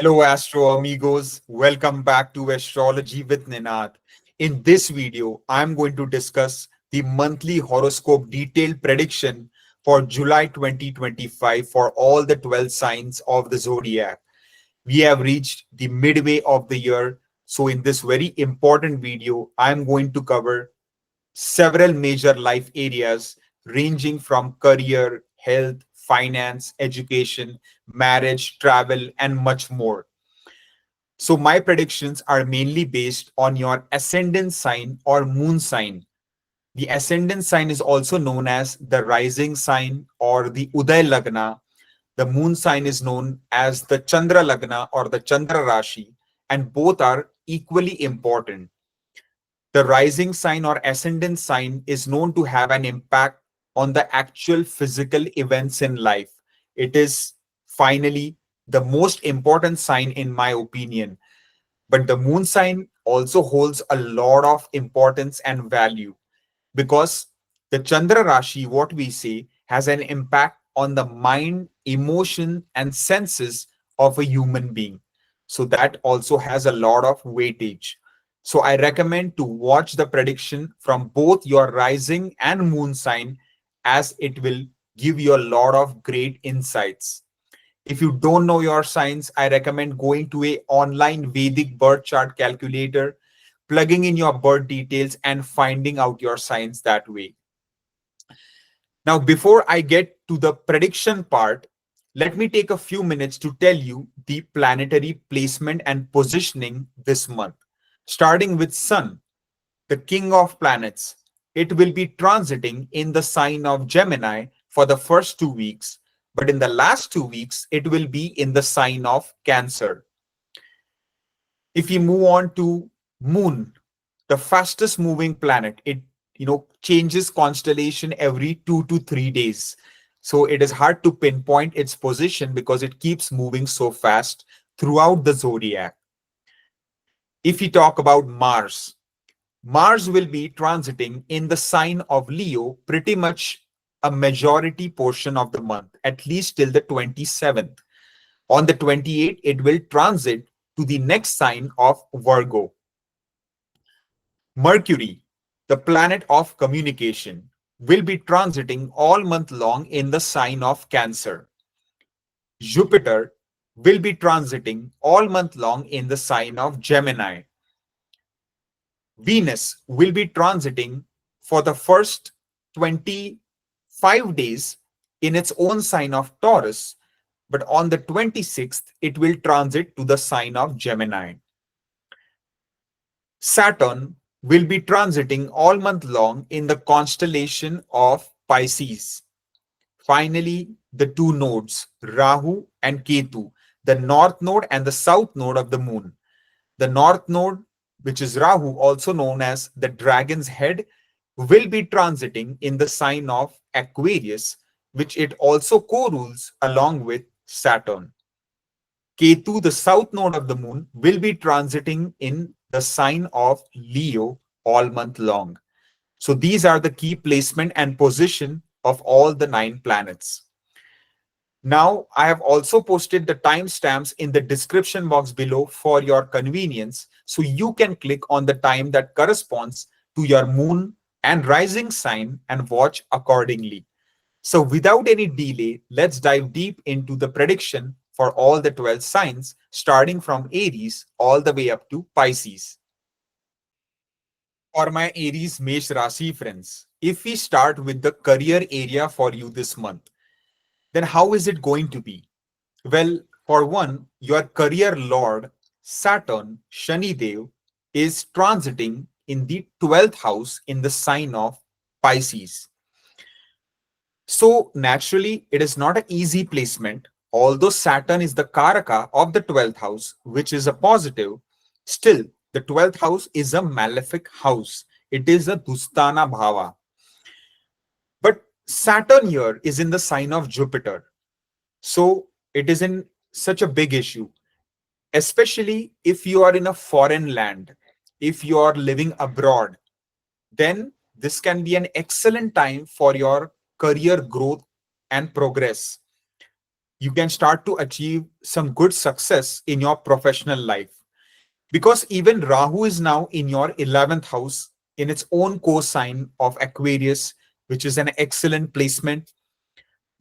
Hello, Astro Amigos. Welcome back to Astrology with Ninad. In this video, I'm going to discuss the monthly horoscope detailed prediction for July 2025 for all the 12 signs of the zodiac. We have reached the midway of the year. So, in this very important video, I'm going to cover several major life areas ranging from career, health, finance, education, marriage, travel, and much more. So my predictions are mainly based on your ascendant sign or moon sign. The ascendant sign is also known as the rising sign or the Uday Lagna. The moon sign is known as the Chandra Lagna or the Chandra Rashi, and both are equally important. The rising sign or ascendant sign is known to have an impact on the actual physical events in life. It is finally the most important sign, in my opinion. But the moon sign also holds a lot of importance and value because the Chandra Rashi, what we say, has an impact on the mind, emotion, and senses of a human being. So that also has a lot of weightage. So I recommend to watch the prediction from both your rising and moon sign, as it will give you a lot of great insights. If you don't know your signs, I recommend going to a online Vedic birth chart calculator, plugging in your birth details and finding out your signs that way. Now, before I get to the prediction part, let me take a few minutes to tell you the planetary placement and positioning this month. Starting with Sun, the king of planets, it will be transiting in the sign of Gemini for the first 2 weeks, but in the last 2 weeks, it will be in the sign of Cancer. If you move on to Moon, the fastest moving planet, it changes constellation every 2 to 3 days. So it is hard to pinpoint its position because it keeps moving so fast throughout the zodiac. If we talk about Mars, Mars will be transiting in the sign of Leo pretty much a majority portion of the month, at least till the 27th. On the 28th, it will transit to the next sign of Virgo. Mercury, the planet of communication, will be transiting all month long in the sign of Cancer. Jupiter will be transiting all month long in the sign of Gemini. Venus will be transiting for the first 25 days in its own sign of Taurus, but on the 26th, it will transit to the sign of Gemini. Saturn will be transiting all month long in the constellation of Pisces. Finally, the two nodes, Rahu and Ketu, the north node and the south node of the moon. The north node, which is Rahu, also known as the dragon's head, will be transiting in the sign of Aquarius, which it also co-rules along with Saturn. Ketu, the south node of the moon, will be transiting in the sign of Leo all month long. So these are the key placement and position of all the 9 planets. Now, I have also posted the timestamps in the description box below for your convenience, so you can click on the time that corresponds to your moon and rising sign and watch accordingly. So without any delay, let's dive deep into the prediction for all the 12 signs, starting from Aries all the way up to Pisces. For my Aries Mesh Rashi friends, if we start with the career area for you this month, then how is it going to be? Well, for one, your career lord, Saturn, Shani Dev, is transiting in the 12th house in the sign of Pisces. So naturally, it is not an easy placement. Although Saturn is the Karaka of the 12th house, which is a positive, still the 12th house is a malefic house. It is a Dustana Bhava. But Saturn here is in the sign of Jupiter. So it is in such a big issue, especially if you are in a foreign land, if you are living abroad, then this can be an excellent time for your career growth and progress. You can start to achieve some good success in your professional life, because even Rahu is now in your 11th house in its own co-sign of Aquarius, which is an excellent placement.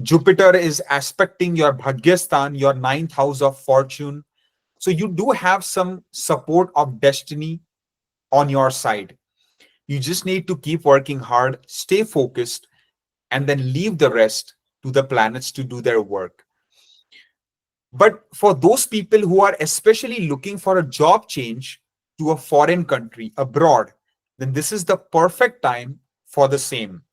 Jupiter is aspecting your Bhagyastan, your ninth house of fortune. So you do have some support of destiny on your side. You just need to keep working hard, stay focused, and then leave the rest to the planets to do their work. But for those people who are especially looking for a job change to a foreign country, abroad, then this is the perfect time for the same.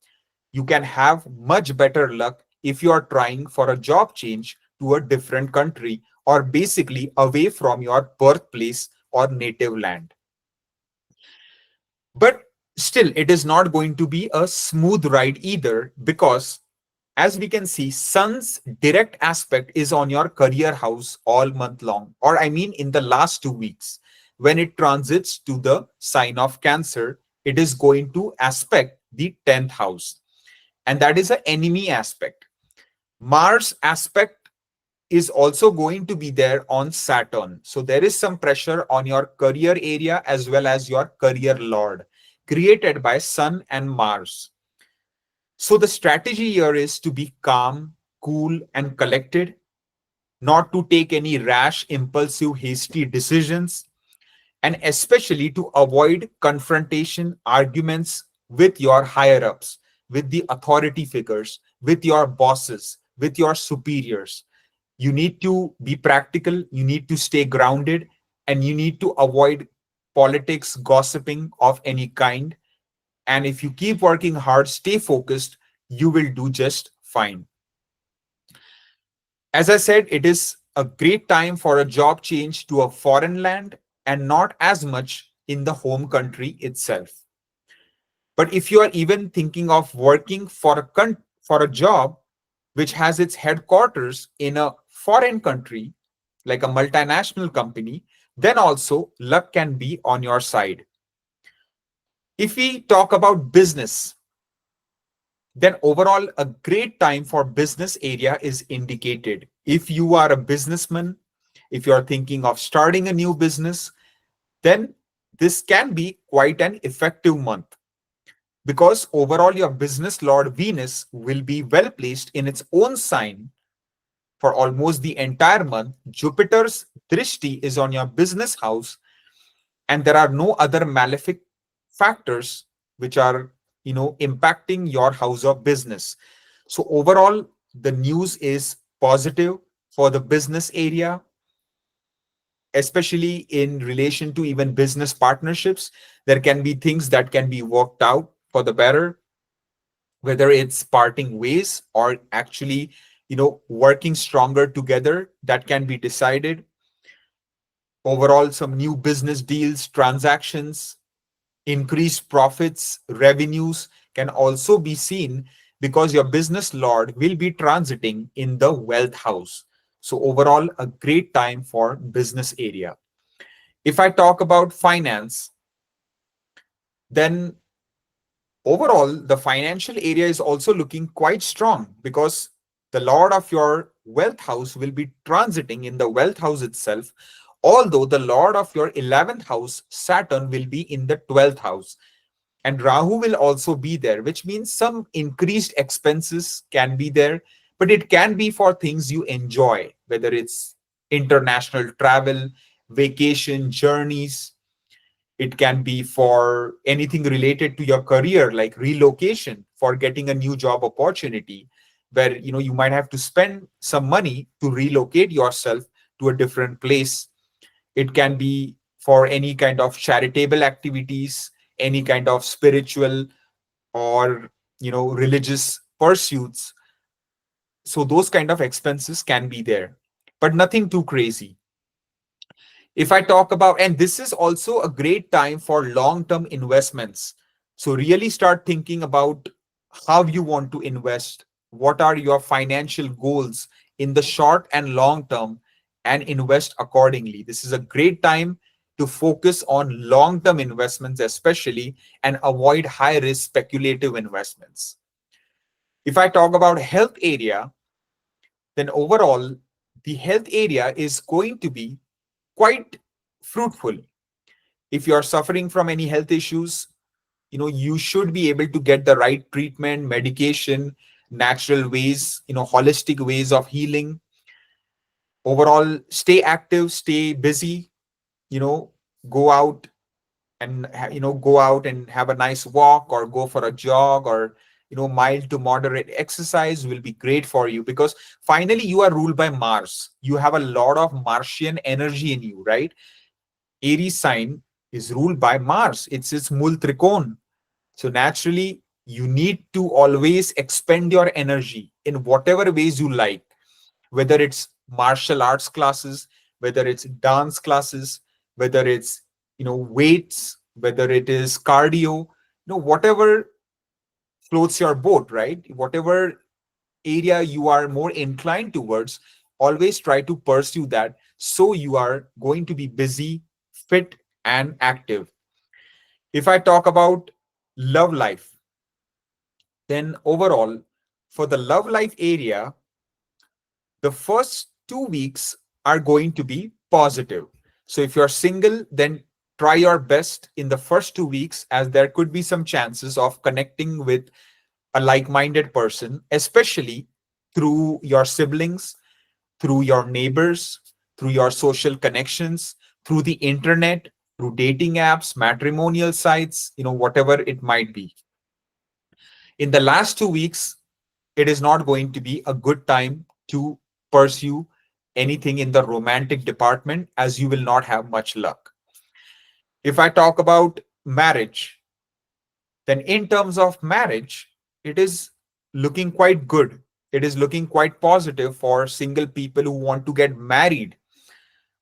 You can have much better luck if you are trying for a job change to a different country, or basically away from your birthplace or native land. But still, it is not going to be a smooth ride either, because as we can see, Sun's direct aspect is on your career house all month long, or I mean, in the last 2 weeks. When it transits to the sign of Cancer, it is going to aspect the 10th house, and that is an enemy aspect. Mars aspect is also going to be there on Saturn. So there is some pressure on your career area as well as your career lord, created by Sun and Mars. So the strategy here is to be calm, cool, and collected, not to take any rash, impulsive, hasty decisions, and especially to avoid confrontation, arguments with your higher ups, with the authority figures, with your bosses, with your superiors. You need to be practical, you need to stay grounded, and you need to avoid politics, gossiping of any kind. And if you keep working hard, stay focused, you will do just fine. As I said, it is a great time for a job change to a foreign land and not as much in the home country itself. But if you are even thinking of working for for a job which has its headquarters in a foreign country, like a multinational company, then also luck can be on your side. If we talk about business, then overall a great time for business area is indicated. If you are a businessman, if you are thinking of starting a new business, then this can be quite an effective month, because overall your business lord Venus will be well placed in its own sign for almost the entire month. Jupiter's drishti is on your business house, and there are no other malefic factors which are, impacting your house of business. So overall, the news is positive for the business area, especially in relation to even business partnerships. There can be things that can be worked out for the better, whether it's parting ways or actually, working stronger together. That can be decided. Overall, some new business deals, transactions, increased profits, revenues can also be seen, because your business lord will be transiting in the wealth house. So overall, a great time for business area. If I talk about finance, then overall, the financial area is also looking quite strong, because the lord of your wealth house will be transiting in the wealth house itself, although the lord of your 11th house, Saturn, will be in the 12th house. And Rahu will also be there, which means some increased expenses can be there, but it can be for things you enjoy, whether it's international travel, vacation, journeys. It can be for anything related to your career, like relocation for getting a new job opportunity, where you might have to spend some money to relocate yourself to a different place. It can be for any kind of charitable activities, any kind of spiritual or religious pursuits. So those kind of expenses can be there, but nothing too crazy. If I talk about, and this is also a great time for long term investments. So really start thinking about how you want to invest, what are your financial goals in the short and long term, and invest accordingly. This is a great time to focus on long term investments, especially, and avoid high risk speculative investments. If I talk about health area, then overall, the health area is going to be quite fruitful. If you are suffering from any health issues, you should be able to get the right treatment, medication, natural ways, holistic ways of healing. Overall, stay active, stay busy, you know, go out go out and have a nice walk or go for a jog, or mild to moderate exercise will be great for you, because finally you are ruled by Mars. You have a lot of Martian energy in you, right? Aries sign is ruled by Mars. It's its mul trikon. So naturally, you need to always expend your energy in whatever ways you like, whether it's martial arts classes, whether it's dance classes, whether it's weights, whether it is cardio, whatever floats your boat, right? Whatever area you are more inclined towards, always try to pursue that, so you are going to be busy, fit, and active. If I talk about love life, then overall, for the love life area, the first 2 weeks are going to be positive. So if you're single, then try your best in the first 2 weeks, as there could be some chances of connecting with a like minded person, especially through your siblings, through your neighbors, through your social connections, through the internet, through dating apps, matrimonial sites, whatever it might be. In the last 2 weeks, it is not going to be a good time to pursue anything in the romantic department, as you will not have much luck. If I talk about marriage, then in terms of marriage, it is looking quite good. It is looking quite positive for single people who want to get married,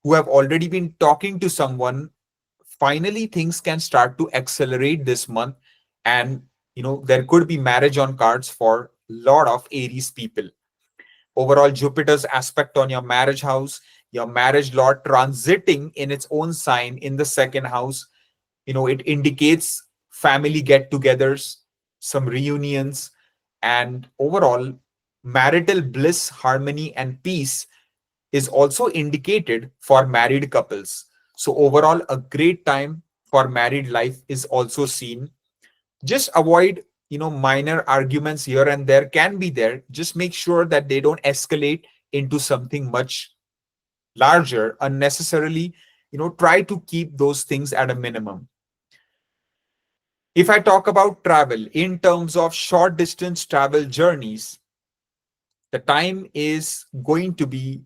who have already been talking to someone. Finally, things can start to accelerate this month, and there could be marriage on cards for a lot of Aries people. Overall, Jupiter's aspect on your marriage house, your marriage lord transiting in its own sign in the second house, it indicates family get-togethers, some reunions, and overall marital bliss, harmony, and peace is also indicated for married couples. So overall, a great time for married life is also seen. Just avoid minor arguments here and there can be there. Just make sure that they don't escalate into something much larger unnecessarily. Try to keep those things at a minimum. If I talk about travel in terms of short distance travel journeys, the time is going to be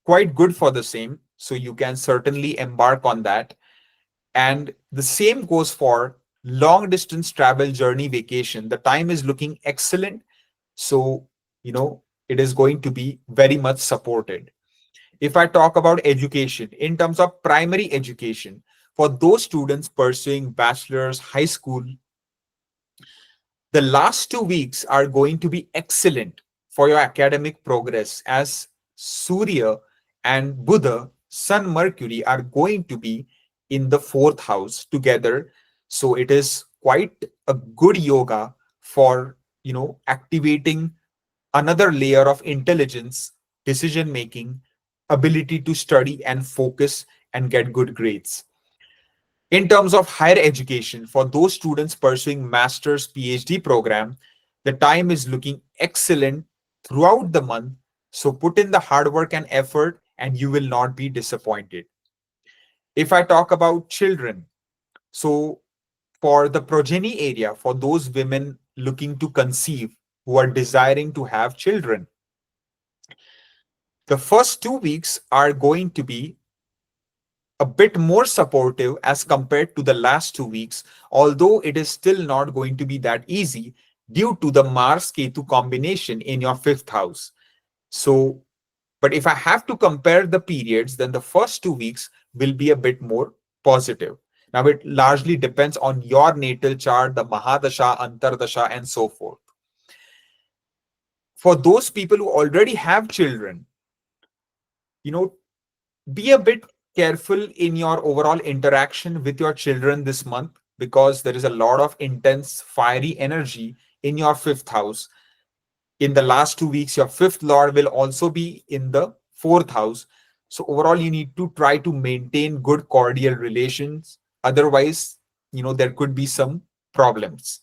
quite good for the same, so you can certainly embark on that. And the same goes for long distance travel journey vacation. The time is looking excellent. So, it is going to be very much supported. If I talk about education, in terms of primary education, for those students pursuing bachelor's, high school, the last 2 weeks are going to be excellent for your academic progress, as Surya and Buddha, Sun, Mercury are going to be in the fourth house together. So it is quite a good yoga for, activating another layer of intelligence, decision making, ability to study and focus and get good grades. In terms of higher education, for those students pursuing master's PhD program, the time is looking excellent throughout the month. So put in the hard work and effort, and you will not be disappointed. If I talk about children, so for the progeny area, for those women looking to conceive, who are desiring to have children, the first 2 weeks are going to be a bit more supportive as compared to the last 2 weeks, although it is still not going to be that easy due to the Mars Ketu combination in your fifth house. So, but if I have to compare the periods, then the first 2 weeks will be a bit more positive. Now, it largely depends on your natal chart, the Mahadasha, Antardasha, and so forth. For those people who already have children, you know, be a bit careful in your overall interaction with your children this month, because there is a lot of intense fiery energy in your fifth house. In the last 2 weeks, your fifth lord will also be in the fourth house. So overall, you need to try to maintain good cordial relations. Otherwise, there could be some problems.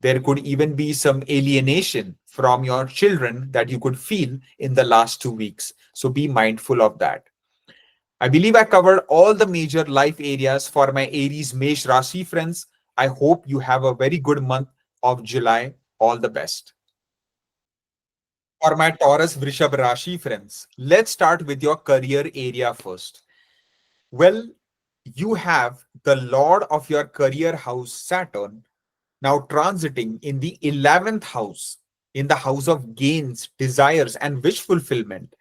There could even be some alienation from your children that you could feel in the last 2 weeks. So be mindful of that. I believe I covered all the major life areas for my Aries Mesh Rashi friends. I hope you have a very good month of July. All the best. For my Taurus Vrishabha Rashi friends, let's start with your career area first. Well, you have the Lord of your career house, Saturn, now transiting in the 11th house, in the house of gains, desires, and wish fulfillment.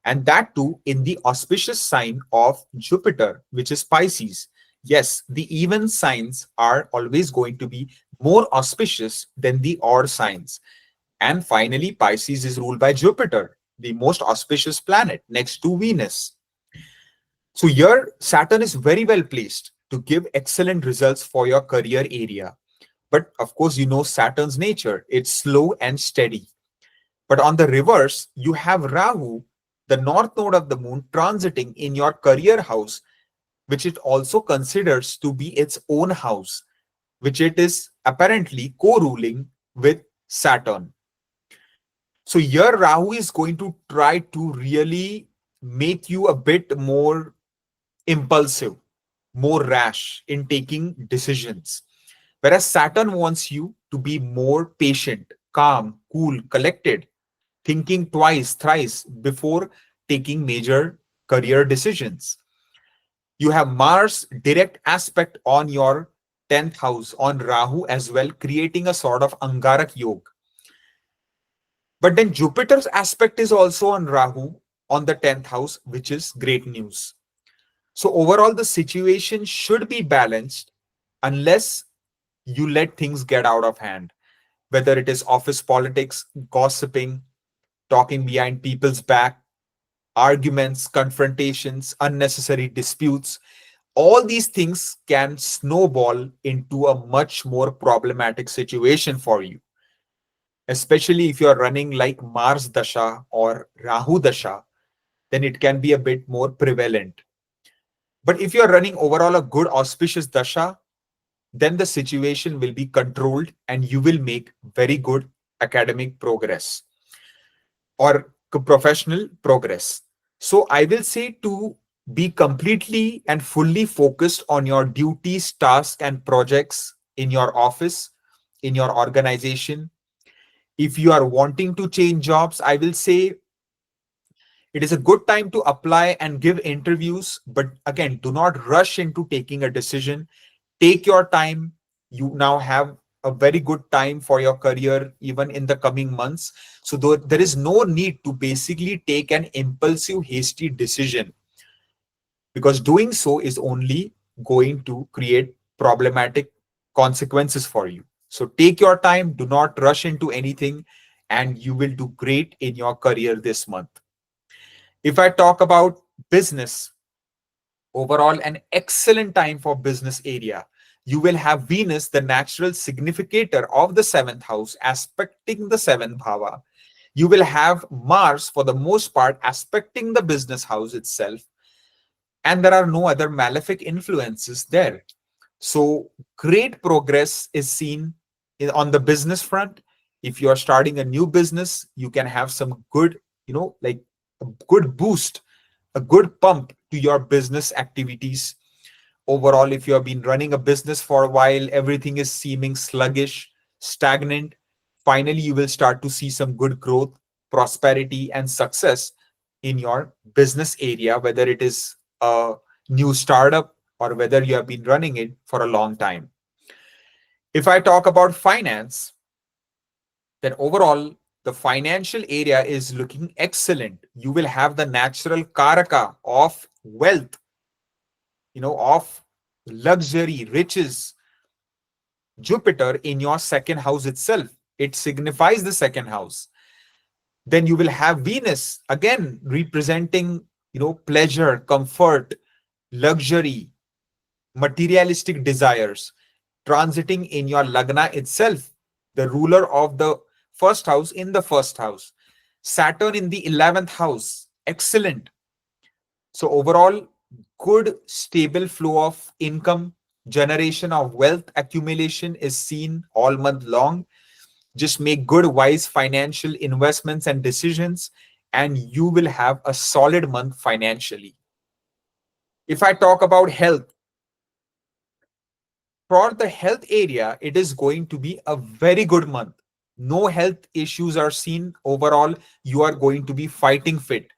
And that too in the auspicious sign of Jupiter, which is Pisces. Yes, the even signs are always going to be more auspicious than the odd signs. And finally, Pisces is ruled by Jupiter, the most auspicious planet next to Venus. So here, Saturn is very well placed to give excellent results for your career area. But of course, Saturn's nature. It's slow and steady. But on the reverse, you have Rahu, the north node of the moon, transiting in your career house, which it also considers to be its own house, which it is apparently co-ruling with Saturn. So here Rahu is going to try to really make you a bit more impulsive, more rash in taking decisions. Whereas Saturn wants you to be more patient, calm, cool, collected, thinking twice, thrice before taking major career decisions. You have Mars direct aspect on your 10th house on Rahu as well, creating a sort of Angarak yoga. But then Jupiter's aspect is also on Rahu on the 10th house, which is great news. So overall, the situation should be balanced unless you let things get out of hand, whether it is office politics, gossiping, talking behind people's back, arguments, confrontations, unnecessary disputes. All these things can snowball into a much more problematic situation for you, especially if you're running like Mars Dasha or Rahu Dasha, then it can be a bit more prevalent. But if you're running overall a good auspicious Dasha, then the situation will be controlled and you will make very good academic progress or professional progress. So I will say to be completely and fully focused on your duties, tasks, and projects in your office, in your organization. If you are wanting to change jobs, I will say it is a good time to apply and give interviews. But again, do not rush into taking a decision. Take your time. You now have a very good time for your career, even in the coming months. So there is no need to basically take an impulsive, hasty decision, because doing so is only going to create problematic consequences for you. So take your time, do not rush into anything, and you will do great in your career this month. If I talk about business, overall, an excellent time for business area. You will have Venus, the natural significator of the seventh house, aspecting the seventh bhava. You will have Mars, for the most part, aspecting the business house itself. And there are no other malefic influences there. So great progress is seen on the business front. If you are starting a new business, you can have some good, like a good boost, a good pump to your business activities. Overall, if you have been running a business for a while, everything is seeming sluggish, stagnant. Finally, you will start to see some good growth, prosperity, and success in your business area, whether it is a new startup or whether you have been running it for a long time. If I talk about finance, then overall, the financial area is looking excellent. You will have the natural karaka of wealth, of luxury, riches, Jupiter in your second house itself. It signifies the second house. Then you will have Venus again representing, pleasure, comfort, luxury, materialistic desires, transiting in your lagna itself, the ruler of the first house in the first house. Saturn in the 11th house. Excellent. So overall, good stable flow of income, generation of wealth accumulation is seen all month long. Just make good, wise financial investments and decisions, and you will have a solid month financially. If I talk about health, for the health area, it is going to be a very good month. No health issues are seen. Overall, you are going to be fighting fit.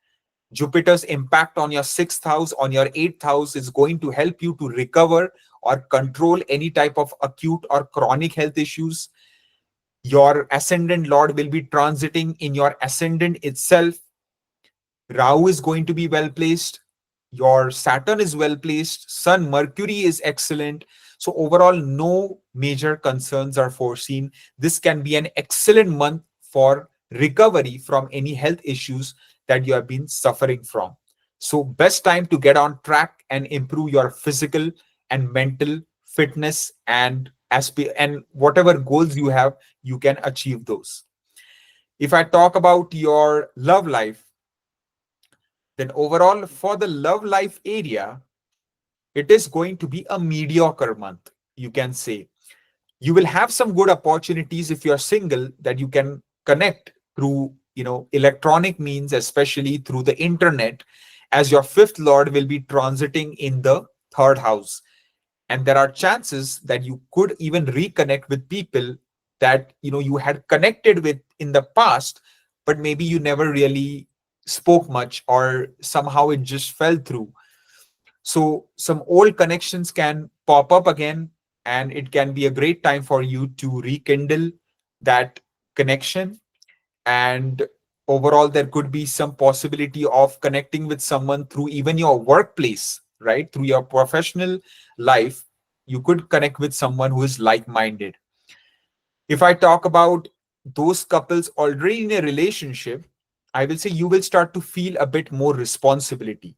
Jupiter's impact on your sixth house, on your eighth house, is going to help you to recover or control any type of acute or chronic health issues. Your ascendant lord will be transiting in your ascendant itself. Rahu is going to be well placed. Your Saturn is well placed. Sun, Mercury is excellent. So, overall, no major concerns are foreseen. This can be an excellent month for recovery from any health issues that you have been suffering from. So, best time to get on track and improve your physical and mental fitness and whatever goals you have, you can achieve those. If I talk about your love life, then overall for the love life area, it is going to be a mediocre month, you can say. You will have some good opportunities if you're single, that you can connect through electronic means, especially through the internet, as your fifth lord will be transiting in the third house, and there are chances that you could even reconnect with people that you had connected with in the past, but maybe you never really spoke much, or somehow it just fell through. So some old connections can pop up again, and it can be a great time for you to rekindle that connection. And overall, there could be some possibility of connecting with someone through even your workplace, right? Through your professional life, you could connect with someone who is like minded. If I talk about those couples already in a relationship, I will say you will start to feel a bit more responsibility.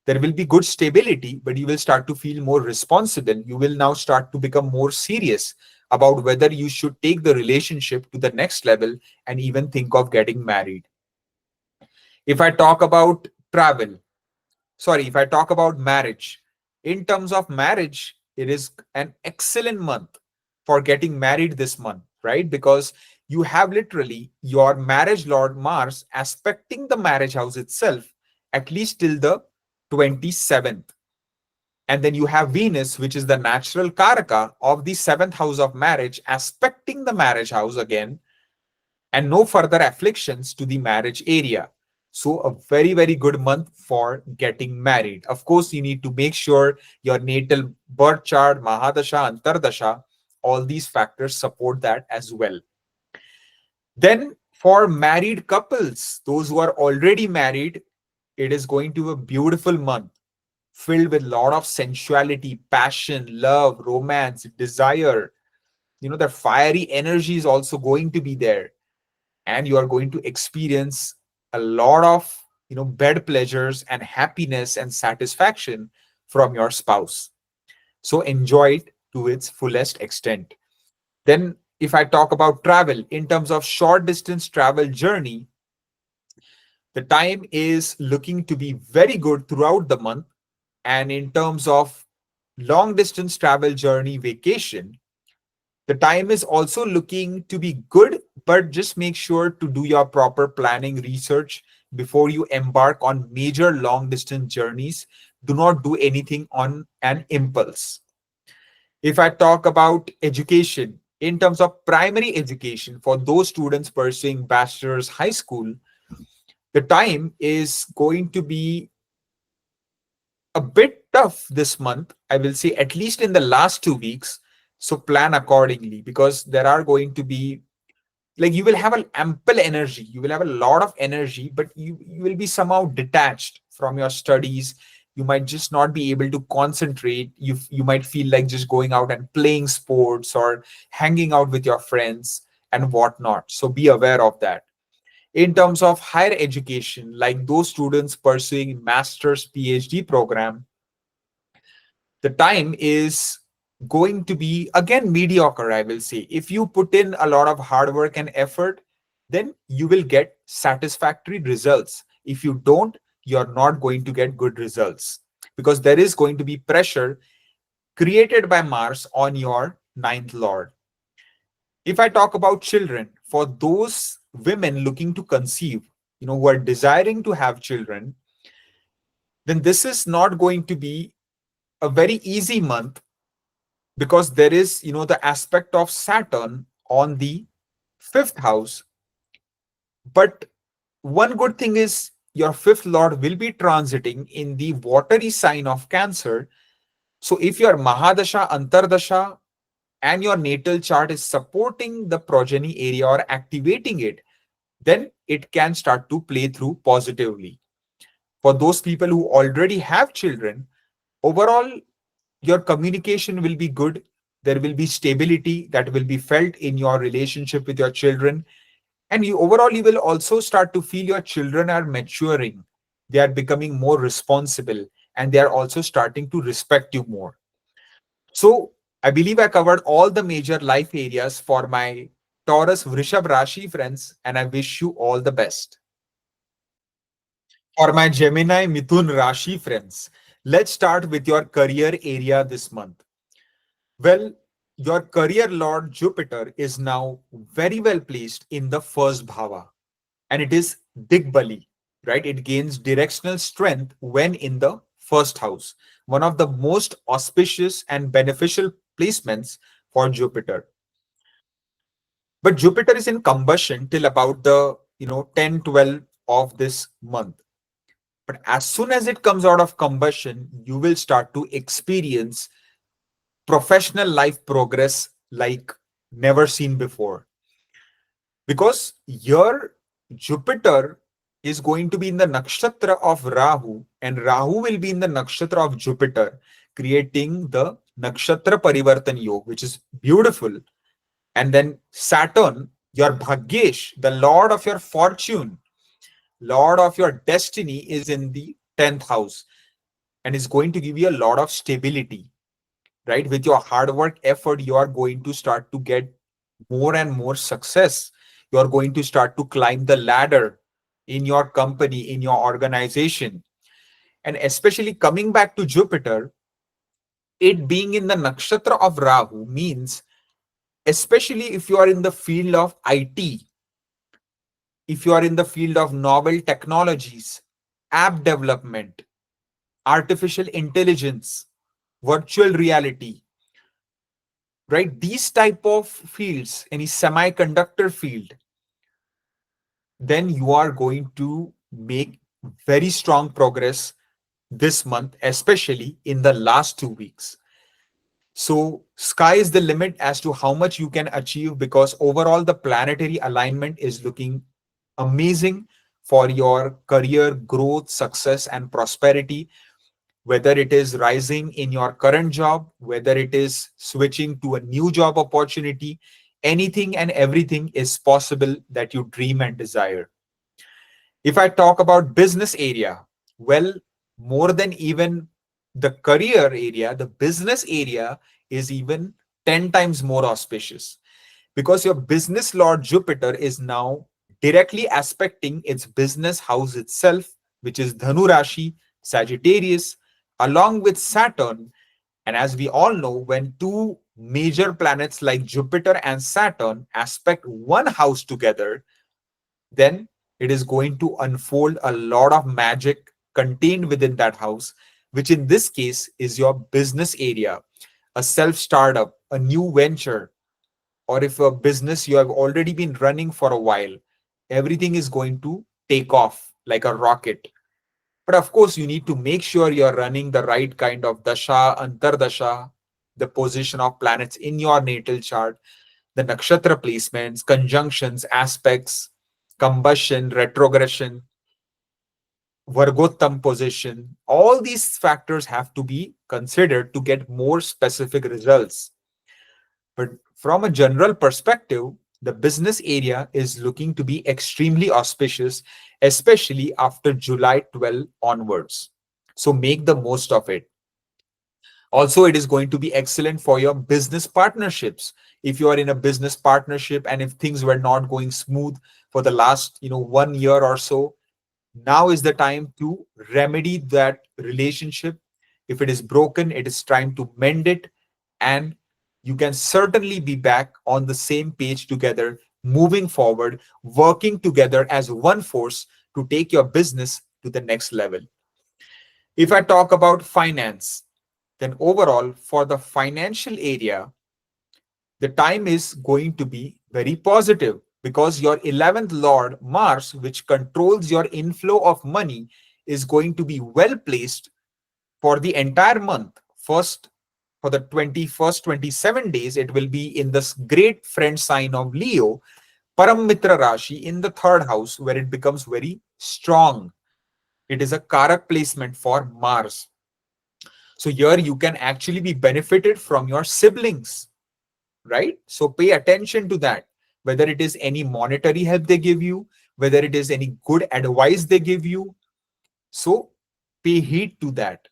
There will be good stability, but you will start to feel more responsible. You will now start to become more serious about whether you should take the relationship to the next level and even think of getting married. If I talk about travel, if I talk about marriage, in terms of marriage, it is an excellent month for getting married this month, right? Because you have literally your marriage lord Mars aspecting the marriage house itself at least till the 27th. And then you have Venus, which is the natural karaka of the seventh house of marriage, aspecting the marriage house again, and no further afflictions to the marriage area. So, a very, very good month for getting married. Of course, you need to make sure your natal birth chart, Mahadasha, Antardasha, all these factors support that as well. Then, for married couples, those who are already married, it is going to be a beautiful month filled with a lot of sensuality, passion, love, romance, desire. The fiery energy is also going to be there, and you are going to experience a lot of bed pleasures and happiness and satisfaction from your spouse. So enjoy it to its fullest extent. Then if I talk about travel, in terms of short distance travel journey, the time is looking to be very good throughout the month. And in terms of long distance travel journey vacation, the time is also looking to be good, but just make sure to do your proper planning research before you embark on major long distance journeys. Do not do anything on an impulse. If I talk about education, in terms of primary education for those students pursuing bachelor's high school, the time is going to be a bit tough this month, I will say, at least in the last 2 weeks. So plan accordingly, because there are going to be, like, you will have an ample energy, you will have a lot of energy, but you will be somehow detached from your studies. You might just not be able to concentrate. You might feel like just going out and playing sports or hanging out with your friends and whatnot. So be aware of that. In terms of higher education, like those students pursuing master's PhD program, the time is going to be again mediocre, I will say. If you put in a lot of hard work and effort, then you will get satisfactory results. If you don't, you're not going to get good results, because there is going to be pressure created by Mars on your ninth lord. If I talk about children, for those women looking to conceive, who are desiring to have children, then this is not going to be a very easy month, because there is, the aspect of Saturn on the fifth house. But one good thing is your fifth lord will be transiting in the watery sign of Cancer. So if your Mahadasha, Antardasha, and your natal chart is supporting the progeny area or activating it, then it can start to play through positively. For those people who already have children, overall, your communication will be good. There will be stability that will be felt in your relationship with your children. And you will also start to feel your children are maturing. They are becoming more responsible, and they are also starting to respect you more. So I believe I covered all the major life areas for my Taurus Vrishabha Rashi friends, and I wish you all the best. For my Gemini Mithun Rashi friends, let's start with your career area this month. Well, your career lord Jupiter is now very well placed in the first bhava, and it is Digbali, right? It gains directional strength when in the first house, one of the most auspicious and beneficial placements for Jupiter. But Jupiter is in combustion till about the 10, 12 of this month. But as soon as it comes out of combustion, you will start to experience professional life progress like never seen before. Because your Jupiter is going to be in the nakshatra of Rahu, and Rahu will be in the nakshatra of Jupiter, creating the nakshatra parivartan yoga, which is beautiful. And then Saturn, your Bhagyesh, the lord of your fortune, lord of your destiny, is in the 10th house and is going to give you a lot of stability, right? With your hard work effort, you are going to start to get more and more success. You are going to start to climb the ladder in your company, in your organization. And especially coming back to Jupiter, it being in the nakshatra of Rahu means, especially if you are in the field of IT, if you are in the field of novel technologies, app development, artificial intelligence, virtual reality, right? These type of fields, any semiconductor field, then you are going to make very strong progress this month, especially in the last 2 weeks. So sky is the limit as to how much you can achieve, because overall the planetary alignment is looking amazing for your career growth, success, and prosperity. Whether it is rising in your current job, whether it is switching to a new job opportunity, anything and everything is possible that you dream and desire. If I talk about business area, well, more than even the career area, the business area is even 10 times more auspicious, because your business lord Jupiter is now directly aspecting its business house itself, which is Dhanu Rashi, Sagittarius, along with Saturn. And as we all know, when two major planets like Jupiter and Saturn aspect one house together, then it is going to unfold a lot of magic contained within that house, which in this case is your business area, a self startup, a new venture, or if a business you have already been running for a while, everything is going to take off like a rocket. But of course, you need to make sure you're running the right kind of dasha, antardasha, the position of planets in your natal chart, the nakshatra placements, conjunctions, aspects, combustion, retrogression, Vargottam position. All these factors have to be considered to get more specific results. But from a general perspective, the business area is looking to be extremely auspicious, especially after July 12 onwards. So make the most of it. Also, it is going to be excellent for your business partnerships. If you are in a business partnership and if things were not going smooth for the last, 1 year or so, now is the time to remedy that relationship. If it is broken, it is time to mend it, and you can certainly be back on the same page together, moving forward, working together as one force to take your business to the next level. If I talk about finance, then overall, for the financial area, the time is going to be very positive because your 11th Lord, Mars, which controls your inflow of money, is going to be well placed for the entire month. First, for the 21st 27 days, it will be in this great friend sign of Leo, Param Mitra Rashi, in the third house, where it becomes very strong. It is a Karak placement for Mars. So here you can actually be benefited from your siblings, right? So pay attention to that, whether it is any monetary help they give you, whether it is any good advice they give you. So pay heed to that.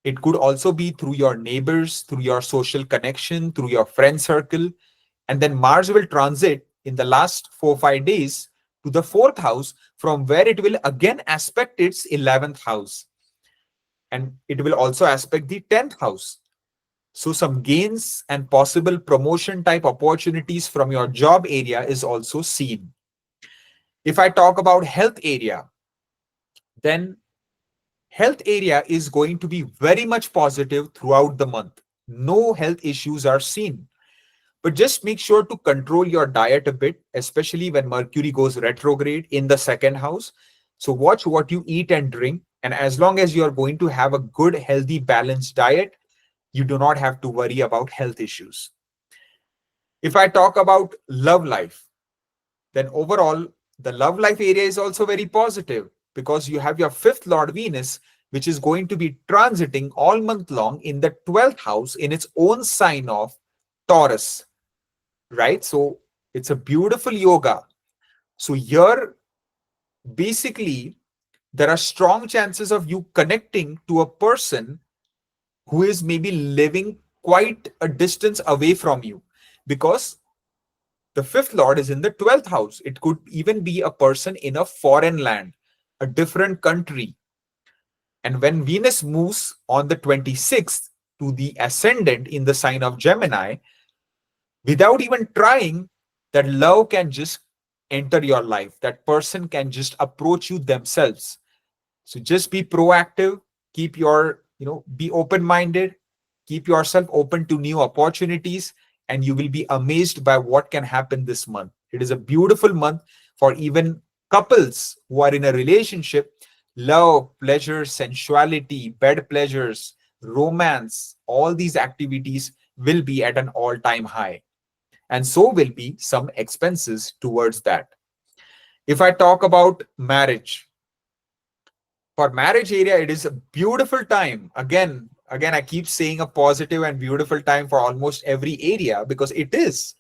It could also be through your neighbors, through your social connection, through your friend circle. And then Mars will transit in the last 4 5 days to the fourth house, from where it will again aspect its 11th house. And it will also aspect the 10th house. So some gains and possible promotion type opportunities from your job area is also seen. If I talk about health area, then health area is going to be very much positive throughout the month. No health issues are seen. But just make sure to control your diet a bit, especially when Mercury goes retrograde in the second house. So watch what you eat and drink. And as long as you are going to have a good, healthy, balanced diet, you do not have to worry about health issues. If I talk about love life, then overall, the love life area is also very positive because you have your fifth Lord Venus, which is going to be transiting all month long in the 12th house in its own sign of Taurus, right? So it's a beautiful yoga. So here, basically, there are strong chances of you connecting to a person who is maybe living quite a distance away from you, because the fifth lord is in the 12th house. It could even be a person in a foreign land, a different country. And when Venus moves on the 26th to the ascendant in the sign of Gemini, without even trying, that love can just enter your life. That person can just approach you themselves. So just be proactive, keep your, be open minded, keep yourself open to new opportunities, and you will be amazed by what can happen this month. It is a beautiful month for even couples who are in a relationship. Love, pleasure, sensuality, bed pleasures, romance, all these activities will be at an all time high. And so will be some expenses towards that. If I talk about marriage, for marriage area, it is a beautiful time. Again, I keep saying a positive and beautiful time for almost every area, because it is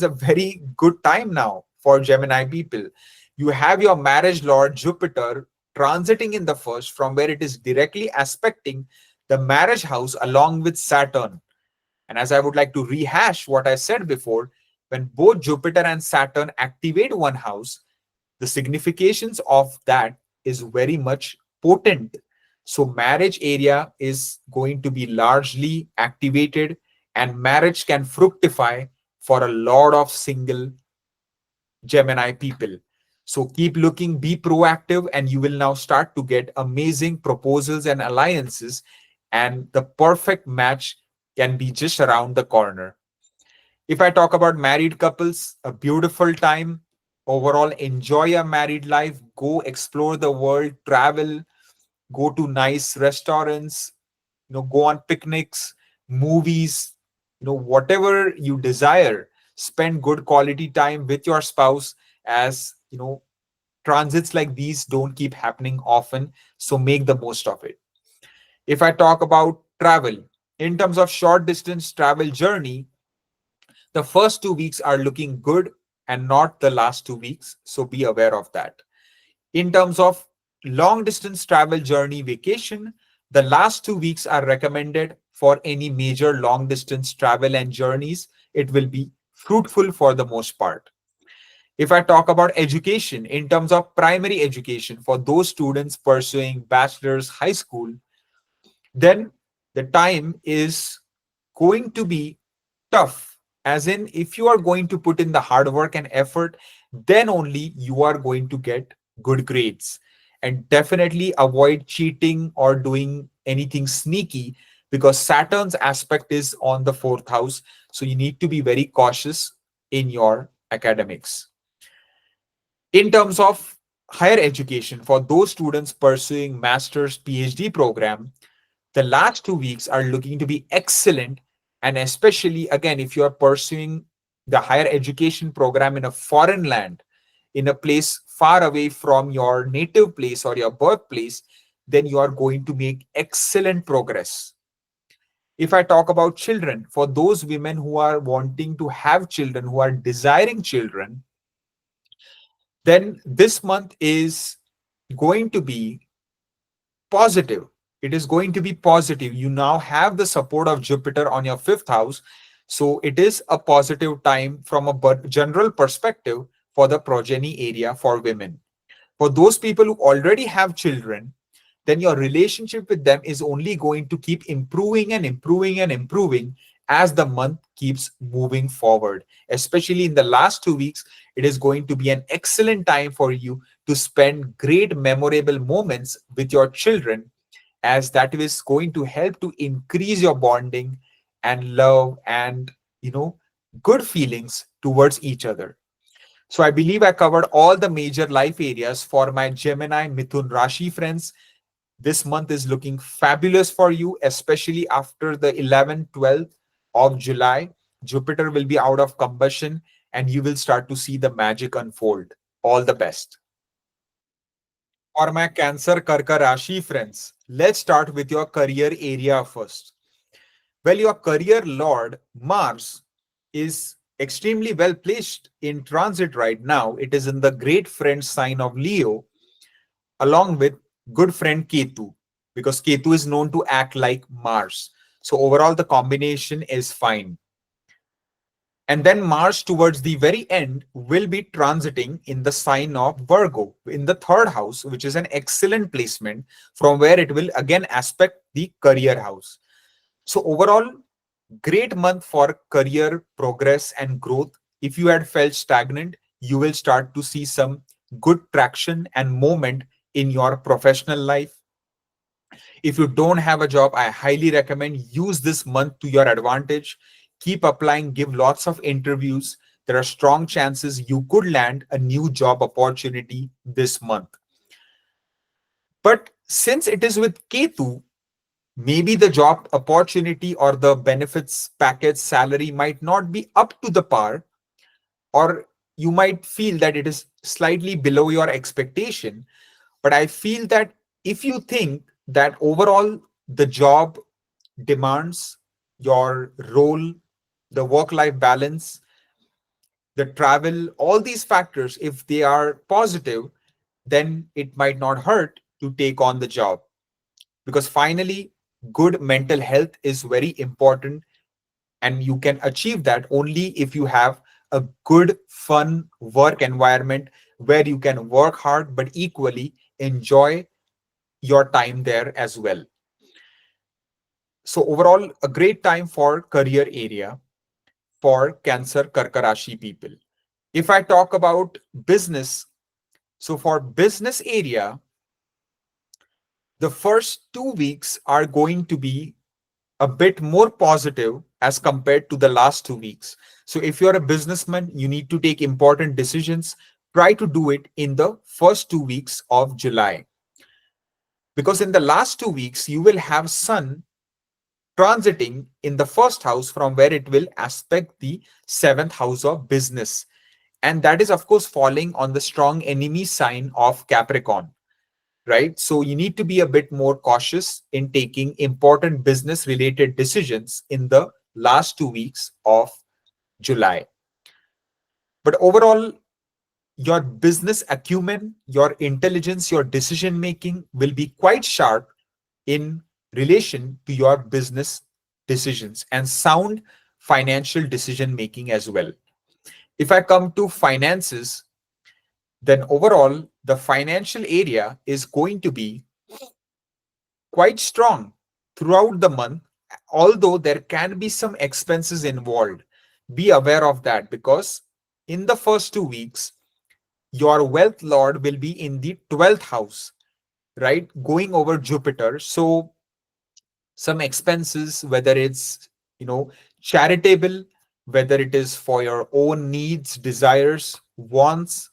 a very good time now for Gemini people. You have your marriage lord Jupiter transiting in the first, from where it is directly aspecting the marriage house along with Saturn. And as I would like to rehash what I said before, when both Jupiter and Saturn activate one house, the significations of that is very much potent. So marriage area is going to be largely activated, and marriage can fructify for a lot of single Gemini people. So keep looking, be proactive, and you will now start to get amazing proposals and alliances, and the perfect match can be just around the corner. If I talk about married couples, a beautiful time. Overall, enjoy your married life. Go explore the world, travel, go to nice restaurants, go on picnics, movies, whatever you desire. Spend good quality time with your spouse, as transits like these don't keep happening often. So make the most of it. If I talk about travel, in terms of short distance travel journey, the first 2 weeks are looking good and not the last 2 weeks. So be aware of that. In terms of long distance travel journey vacation, The last 2 weeks are recommended for any major long distance travel and journeys. It will be fruitful for the most part. If I talk about education in terms of primary education for those students pursuing bachelor's high school, then the time is going to be tough. As in, if you are going to put in the hard work and effort, then only you are going to get good grades. And definitely avoid cheating or doing anything sneaky, because Saturn's aspect is on the fourth house. So you need to be very cautious in your academics. In terms of higher education, for those students pursuing master's PhD program, the last 2 weeks are looking to be excellent. And especially, again, if you are pursuing the higher education program in a foreign land, in a place far away from your native place or your birthplace, then you are going to make excellent progress. If I talk about children, for those women who are wanting to have children, who are desiring children, then this month is going to be positive. It is going to be positive. You now have the support of Jupiter on your fifth house. So it is a positive time from a general perspective for the progeny area for women. For those people who already have children, then your relationship with them is only going to keep improving and improving and improving as the month keeps moving forward. Especially in the last 2 weeks, it is going to be an excellent time for you to spend great memorable moments with your children, as that is going to help to increase your bonding and love and, you know, good feelings towards each other. So I believe I covered all the major life areas for my Gemini Mithun Rashi friends. This month is looking fabulous for you, especially after the 11th, 12th of July. Jupiter will be out of combustion and you will start to see the magic unfold. All the best. For my Cancer Karka Rashi friends, let's start with your career area first. Well, your career lord, Mars, is extremely well placed in transit right now. It is in the great friend sign of Leo, along with good friend Ketu, because Ketu is known to act like Mars. So overall, the combination is fine. And then Mars, towards the very end, will be transiting in the sign of Virgo in the third house, which is an excellent placement from where it will again aspect the career house. So overall, great month for career progress and growth. If you had felt stagnant, you will start to see some good traction and movement in your professional life. If you don't have a job, I highly recommend use this month to your advantage. Keep applying, give lots of interviews. There are strong chances you could land a new job opportunity this month. But since it is with Ketu, maybe the job opportunity or the benefits package salary might not be up to the par, or you might feel that it is slightly below your expectation. But I feel that if you think that overall the job demands, your role, the work life balance, the travel, all these factors, if they are positive, then it might not hurt to take on the job. Because finally, good mental health is very important, and you can achieve that only if you have a good, fun work environment where you can work hard but equally enjoy your time there as well. So overall, a great time for career area for Cancer Karka Rashi people. If I talk about business, so for business area, the first 2 weeks are going to be a bit more positive as compared to the last 2 weeks. So if you're a businessman, you need to take important decisions. Try to do it in the first 2 weeks of July. Because in the last 2 weeks, you will have Sun transiting in the first house from where it will aspect the seventh house of business. And that is, of course, falling on the strong enemy sign of Capricorn, right? So you need to be a bit more cautious in taking important business related decisions in the last 2 weeks of July. But overall, your business acumen, your intelligence, your decision making will be quite sharp in relation to your business decisions and sound financial decision making as well. If I come to finances, then overall, the financial area is going to be quite strong throughout the month, although there can be some expenses involved. Be aware of that because in the first 2 weeks, your wealth lord will be in the 12th house, right? Going over Jupiter. So some expenses, whether it's, charitable, whether it is for your own needs, desires, wants,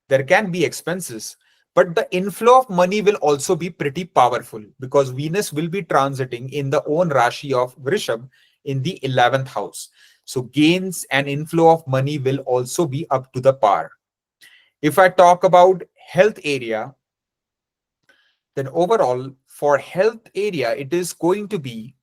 there can be expenses, but the inflow of money will also be pretty powerful because Venus will be transiting in the own Rashi of Vrishabha in the 11th house. So gains and inflow of money will also be up to the par. If I talk about health area, then overall for health area, it is going to be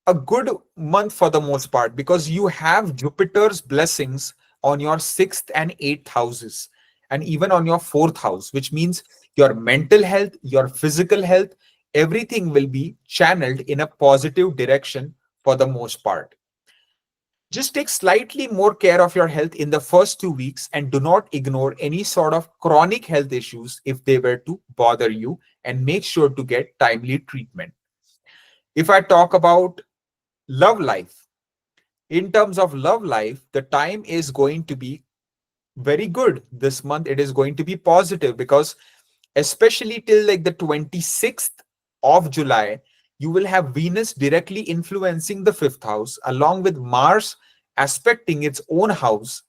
a good month for the most part because you have Jupiter's blessings on your sixth and eighth houses, and even on your fourth house, which means your mental health, your physical health, everything will be channeled in a positive direction for the most part. Just take slightly more care of your health in the first 2 weeks and do not ignore any sort of chronic health issues if they were to bother you, and make sure to get timely treatment. If I talk about love life, in terms of love life, the time is going to be very good this month. It is going to be positive because, especially till like the 26th of July, you will have Venus directly influencing the fifth house, along with Mars aspecting its own house,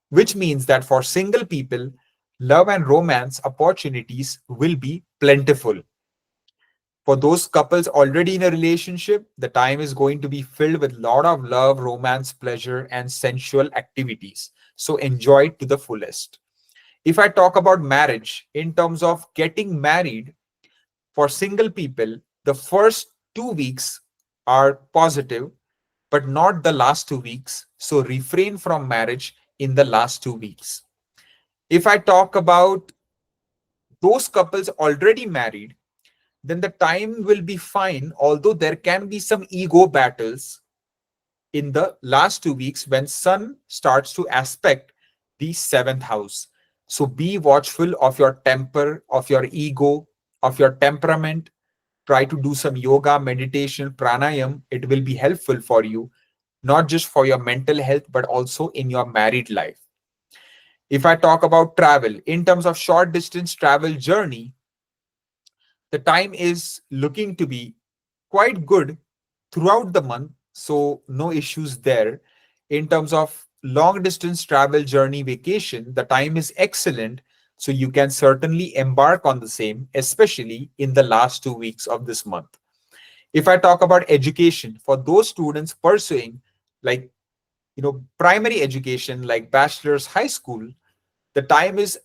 which means that for single people, love and romance opportunities will be plentiful. For those couples already in a relationship, the time is going to be filled with a lot of love, romance, pleasure, and sensual activities. So enjoy it to the fullest. If I talk about marriage, in terms of getting married, for single people, the first 2 weeks are positive, but not the last 2 weeks. So refrain from marriage in the last 2 weeks. If I talk about those couples already married, then the time will be fine, although there can be some ego battles in the last 2 weeks when Sun starts to aspect the seventh house. So be watchful of your temper, of your ego, of your temperament. Try to do some yoga, meditation, pranayam. It will be helpful for you, not just for your mental health, but also in your married life. If I talk about travel, in terms of short distance travel journey, the time is looking to be quite good throughout the month. So no issues there. In terms of long distance travel journey vacation, the time is excellent. So you can certainly embark on the same, especially in the last 2 weeks of this month. If I talk about education, for those students pursuing like, primary education like bachelor's, high school, the time is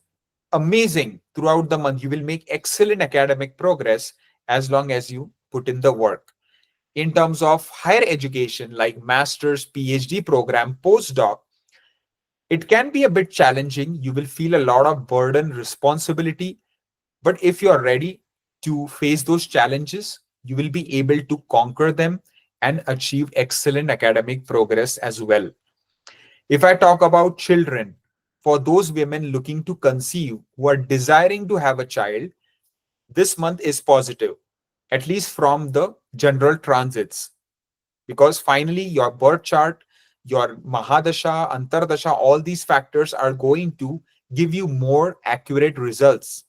amazing throughout the month. You will make excellent academic progress as long as you put in the work. In terms of higher education like master's, PhD program, postdoc, it can be a bit challenging. You will feel a lot of burden, responsibility, but if you are ready to face those challenges, you will be able to conquer them and achieve excellent academic progress as well. If I talk about children, for those women looking to conceive who are desiring to have a child, this month is positive, at least from the general transits, because finally your birth chart, your Mahadasha, Antardasha, all these factors are going to give you more accurate results.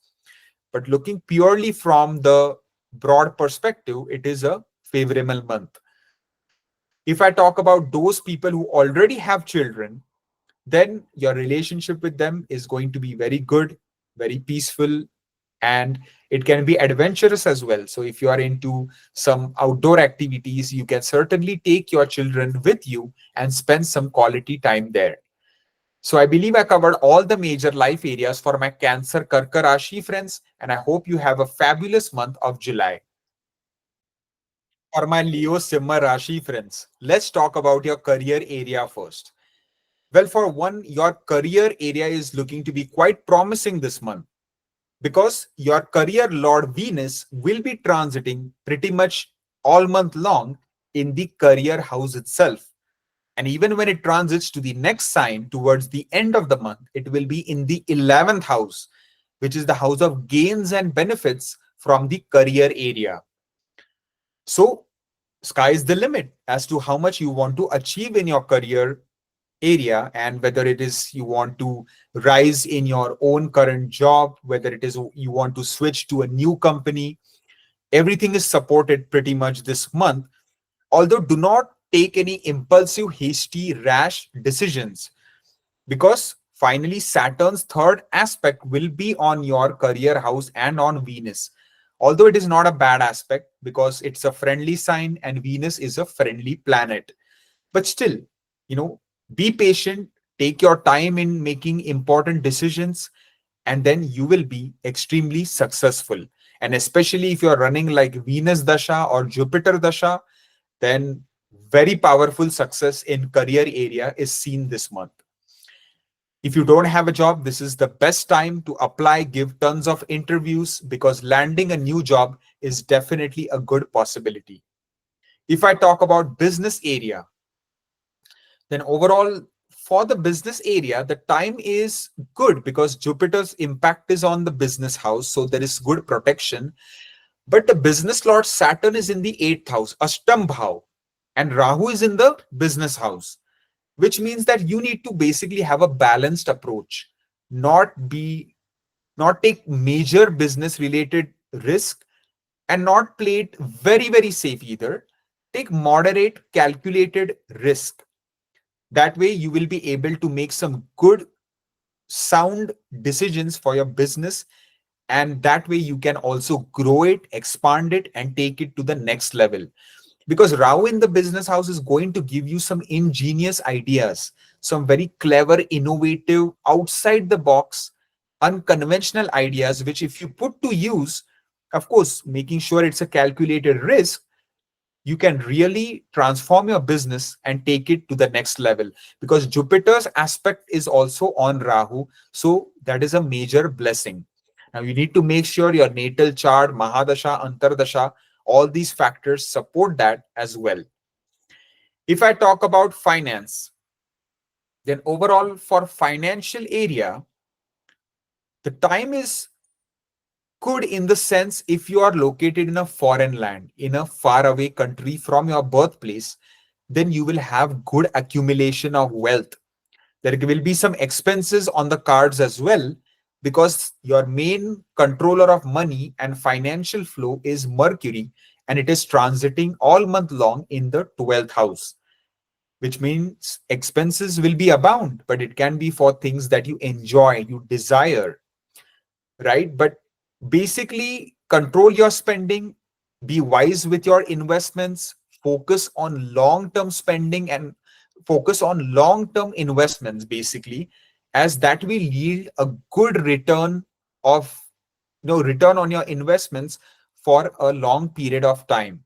But looking purely from the broad perspective, it is a favorable month. If I talk about those people who already have children, then your relationship with them is going to be very good, very peaceful, and it can be adventurous as well. So if you are into some outdoor activities, you can certainly take your children with you and spend some quality time there. So I believe I covered all the major life areas for my Cancer Karka Rashi friends, and I hope you have a fabulous month of July. For my Leo Simha Rashi friends, let's talk about your career area first. Well, for one, your career area is looking to be quite promising this month. because your career lord Venus will be transiting pretty much all month long in the career house itself. And even when it transits to the next sign towards the end of the month, it will be in the 11th house, which is the house of gains and benefits from the career area. So, sky is the limit as to how much you want to achieve in your career area, and whether it is you want to rise in your own current job, whether it is you want to switch to a new company. Everything is supported pretty much this month. Although, do not take any impulsive, hasty, rash decisions, because finally Saturn's third aspect will be on your career house and on Venus. Although it is not a bad aspect because it's a friendly sign and Venus is a friendly planet. But still, you know, be patient, take your time in making important decisions, and then you will be extremely successful. And especially if you're running like Venus Dasha or Jupiter Dasha, then very powerful success in career area is seen this month. If you don't have a job, this is the best time to apply, give tons of interviews, because landing a new job is definitely a good possibility. If I talk about business area, then overall for the business area, the time is good because Jupiter's impact is on the business house. So there is good protection. But the business lord Saturn is in the 8th house, Ashtam Bhav, and Rahu is in the business house, which means that you need to basically have a balanced approach, not be not take major business related risk, and not play it very very safe either. Take moderate calculated risk. That way you will be able to make some good sound decisions for your business, and that way you can also grow it, expand it, and take it to the next level. Because Rao in the business house is going to give you some ingenious ideas, some very clever, innovative, outside the box, unconventional ideas, which if you put to use, of course, making sure it's a calculated risk, you can really transform your business and take it to the next level, because Jupiter's aspect is also on Rahu. So that is a major blessing. Now you need to make sure your natal chart, Mahadasha, Antardasha, all these factors support that as well. If I talk about finance, then overall for financial area, the time is good in the sense if you are located in a foreign land, in a faraway country from your birthplace, then you will have good accumulation of wealth. There will be some expenses on the cards as well, because your main controller of money and financial flow is Mercury, and it is transiting all month long in the 12th house, which means expenses will be abound, but it can be for things that you enjoy, you desire, right? But basically, control your spending, be wise with your investments, focus on long term spending, and focus on long term investments, basically, as that will yield a good return of return on your investments for a long period of time.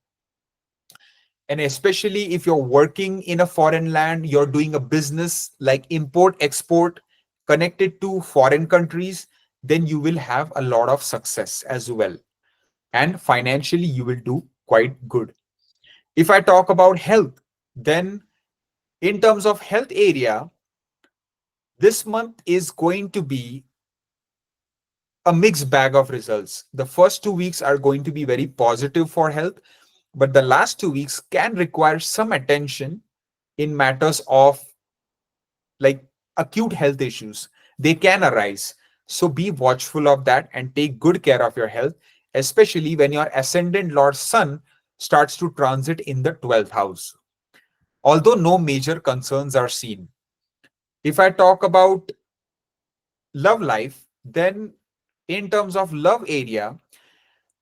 And especially if you're working in a foreign land, you're doing a business like import export connected to foreign countries, then you will have a lot of success as well, and financially you will do quite good. If I talk about health, then in terms of health area, this month is going to be a mixed bag of results. The first 2 weeks are going to be very positive for health, but the last 2 weeks can require some attention in matters of like acute health issues. They can arise. So be watchful of that and take good care of your health, especially when your ascendant Lord Sun starts to transit in the 12th house. Although no major concerns are seen. If I talk about love life, then in terms of love area,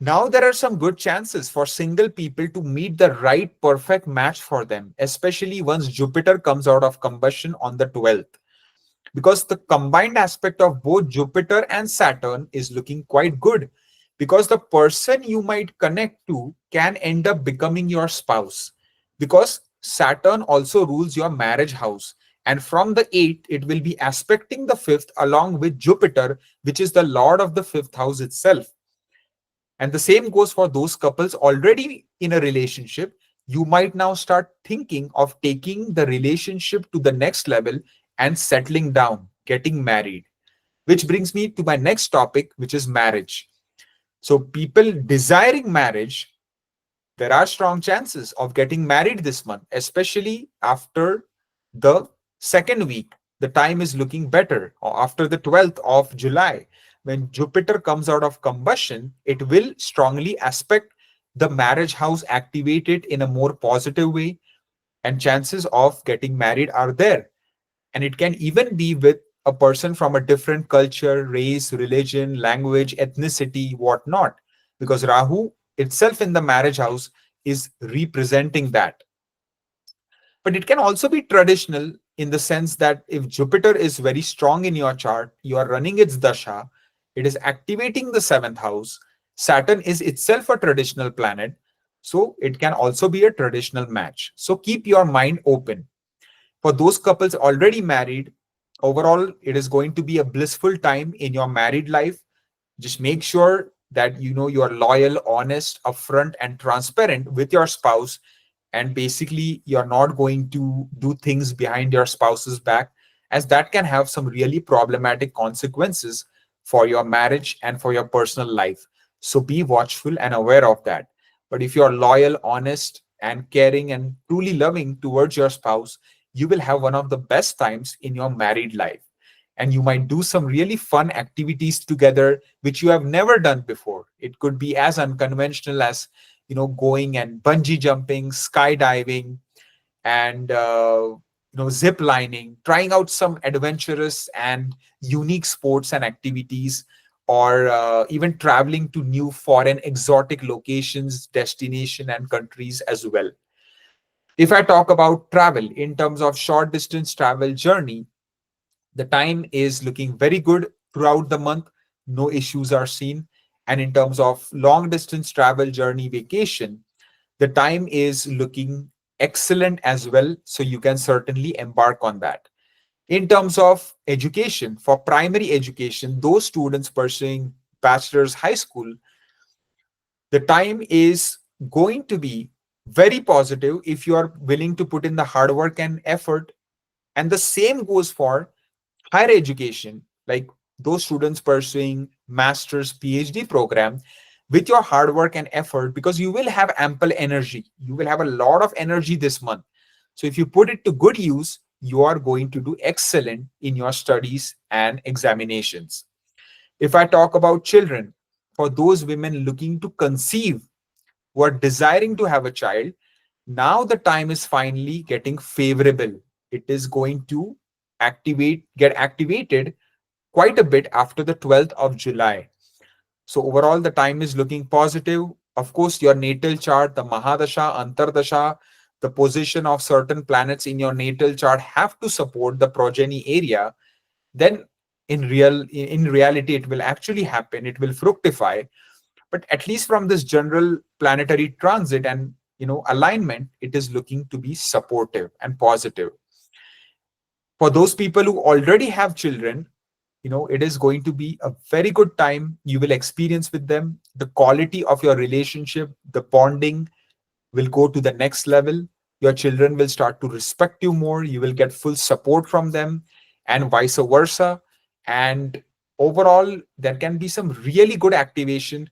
now there are some good chances for single people to meet the right perfect match for them, especially once Jupiter comes out of combustion on the 12th. Because the combined aspect of both Jupiter and Saturn is looking quite good, because the person you might connect to can end up becoming your spouse, because Saturn also rules your marriage house, And from the 8th, it will be aspecting the 5th along with Jupiter, which is the lord of the 5th house itself. And the same goes for those couples already in a relationship. You might now start thinking of taking the relationship to the next level and settling down, getting married. Which brings me to my next topic, which is marriage. So, people desiring marriage, there are strong chances of getting married this month, especially after the second week. The time is looking better, or after the 12th of July. When Jupiter comes out of combustion, it will strongly aspect the marriage house, activated in a more positive way, and chances of getting married are there. And it can even be with a person from a different culture, race, religion, language, ethnicity, whatnot, because Rahu itself in the marriage house is representing that. But it can also be traditional in the sense that if Jupiter is very strong in your chart, you are running its dasha, it is activating the seventh house. Saturn is itself a traditional planet, so it can also be a traditional match. So keep your mind open. For those couples already married, overall, it is going to be a blissful time in your married life. Just make sure that you are loyal, honest, upfront, and transparent with your spouse. And basically, you're not going to do things behind your spouse's back, as that can have some really problematic consequences for your marriage and for your personal life. So be watchful and aware of that. But if you're loyal, honest, and caring and truly loving towards your spouse, you will have one of the best times in your married life. And you might do some really fun activities together which you have never done before. It could be as unconventional as going and bungee jumping, skydiving, and zip lining, trying out some adventurous and unique sports and activities, or even traveling to new foreign exotic locations, destination, and countries as well. If I talk about travel in terms of short distance travel journey, the time is looking very good throughout the month. No issues are seen. And in terms of long distance travel journey vacation, the time is looking excellent as well. So you can certainly embark on that. In terms of education, for primary education, those students pursuing bachelor's high school, the time is going to be very positive if you are willing to put in the hard work and effort. And the same goes for higher education, like those students pursuing master's PhD program. With your hard work and effort, because you will have ample energy, you will have a lot of energy this month. So if you put it to good use, you are going to do excellent in your studies and examinations. If I talk about children, for those women looking to conceive, who are desiring to have a child, now the time is finally getting favorable. It is going to get activated quite a bit after the 12th of July. So overall, the time is looking positive. Of course, your natal chart, the Mahadasha, Antardasha, the position of certain planets in your natal chart have to support the progeny area. Then in reality, it will actually happen. It will fructify. But at least from this general planetary transit and alignment, it is looking to be supportive and positive. For those people who already have children, it is going to be a very good time you will experience with them. The quality of your relationship, the bonding will go to the next level. Your children will start to respect you more. You will get full support from them, and vice versa. And overall, there can be some really good activation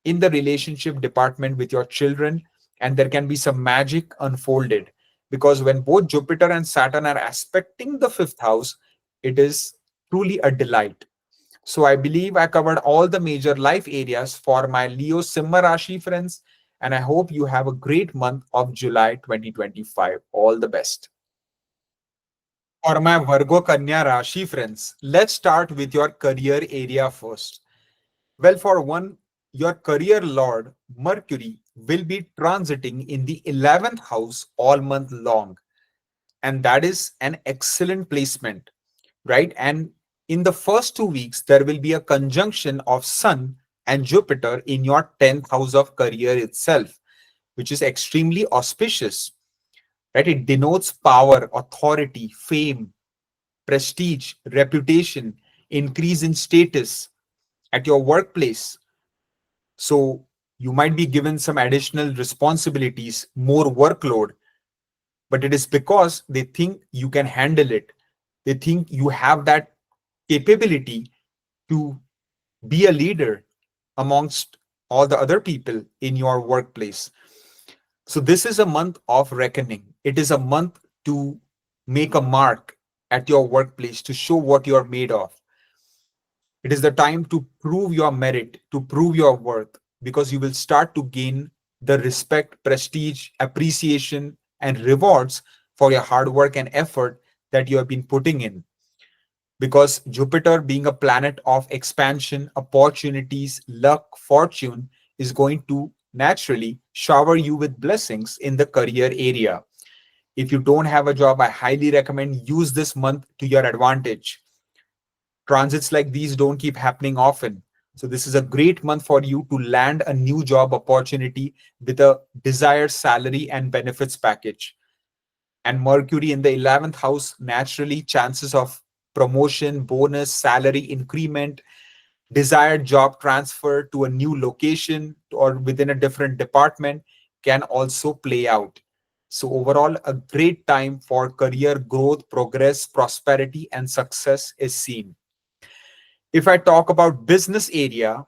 in the relationship department with your children, and there can be some magic unfolded, because when both Jupiter and Saturn are aspecting the fifth house, it is truly a delight. So I believe I covered all the major life areas for my Leo Simha Rashi friends, and I hope you have a great month of July 2025. All the best. For my Virgo Kanya Rashi friends, let's start with your career area first. Well, for one, your career lord, Mercury, will be transiting in the 11th house all month long. And that is an excellent placement, right? And in the first 2 weeks, there will be a conjunction of Sun and Jupiter in your 10th house of career itself, which is extremely auspicious. right? It denotes power, authority, fame, prestige, reputation, increase in status at your workplace. So you might be given some additional responsibilities, more workload, but it is because they think you can handle it. They think you have that capability to be a leader amongst all the other people in your workplace. So this is a month of reckoning. It is a month to make a mark at your workplace, to show what you're made of. It is the time to prove your merit, to prove your worth, because you will start to gain the respect, prestige, appreciation, and rewards for your hard work and effort that you have been putting in. Because Jupiter, being a planet of expansion, opportunities, luck, fortune, is going to naturally shower you with blessings in the career area. If you don't have a job, I highly recommend use this month to your advantage. Transits like these don't keep happening often. So this is a great month for you to land a new job opportunity with a desired salary and benefits package. And Mercury in the 11th house, naturally chances of promotion, bonus, salary increment, desired job transfer to a new location or within a different department can also play out. So overall, a great time for career growth, progress, prosperity, and success is seen. If I talk about business area,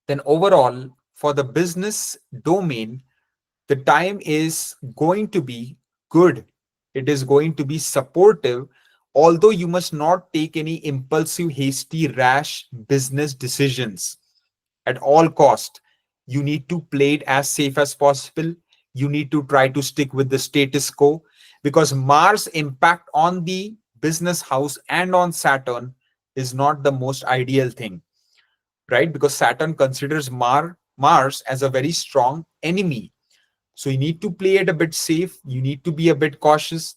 then overall for the business domain, the time is going to be good. It is going to be supportive, although you must not take any impulsive, hasty, rash business decisions at all cost. You need to play it as safe as possible. You need to try to stick with the status quo, because Mars impact on the business house and on Saturn is not the most ideal thing, right? Because Saturn considers Mars as a very strong enemy. So you need to play it a bit safe. You need to be a bit cautious.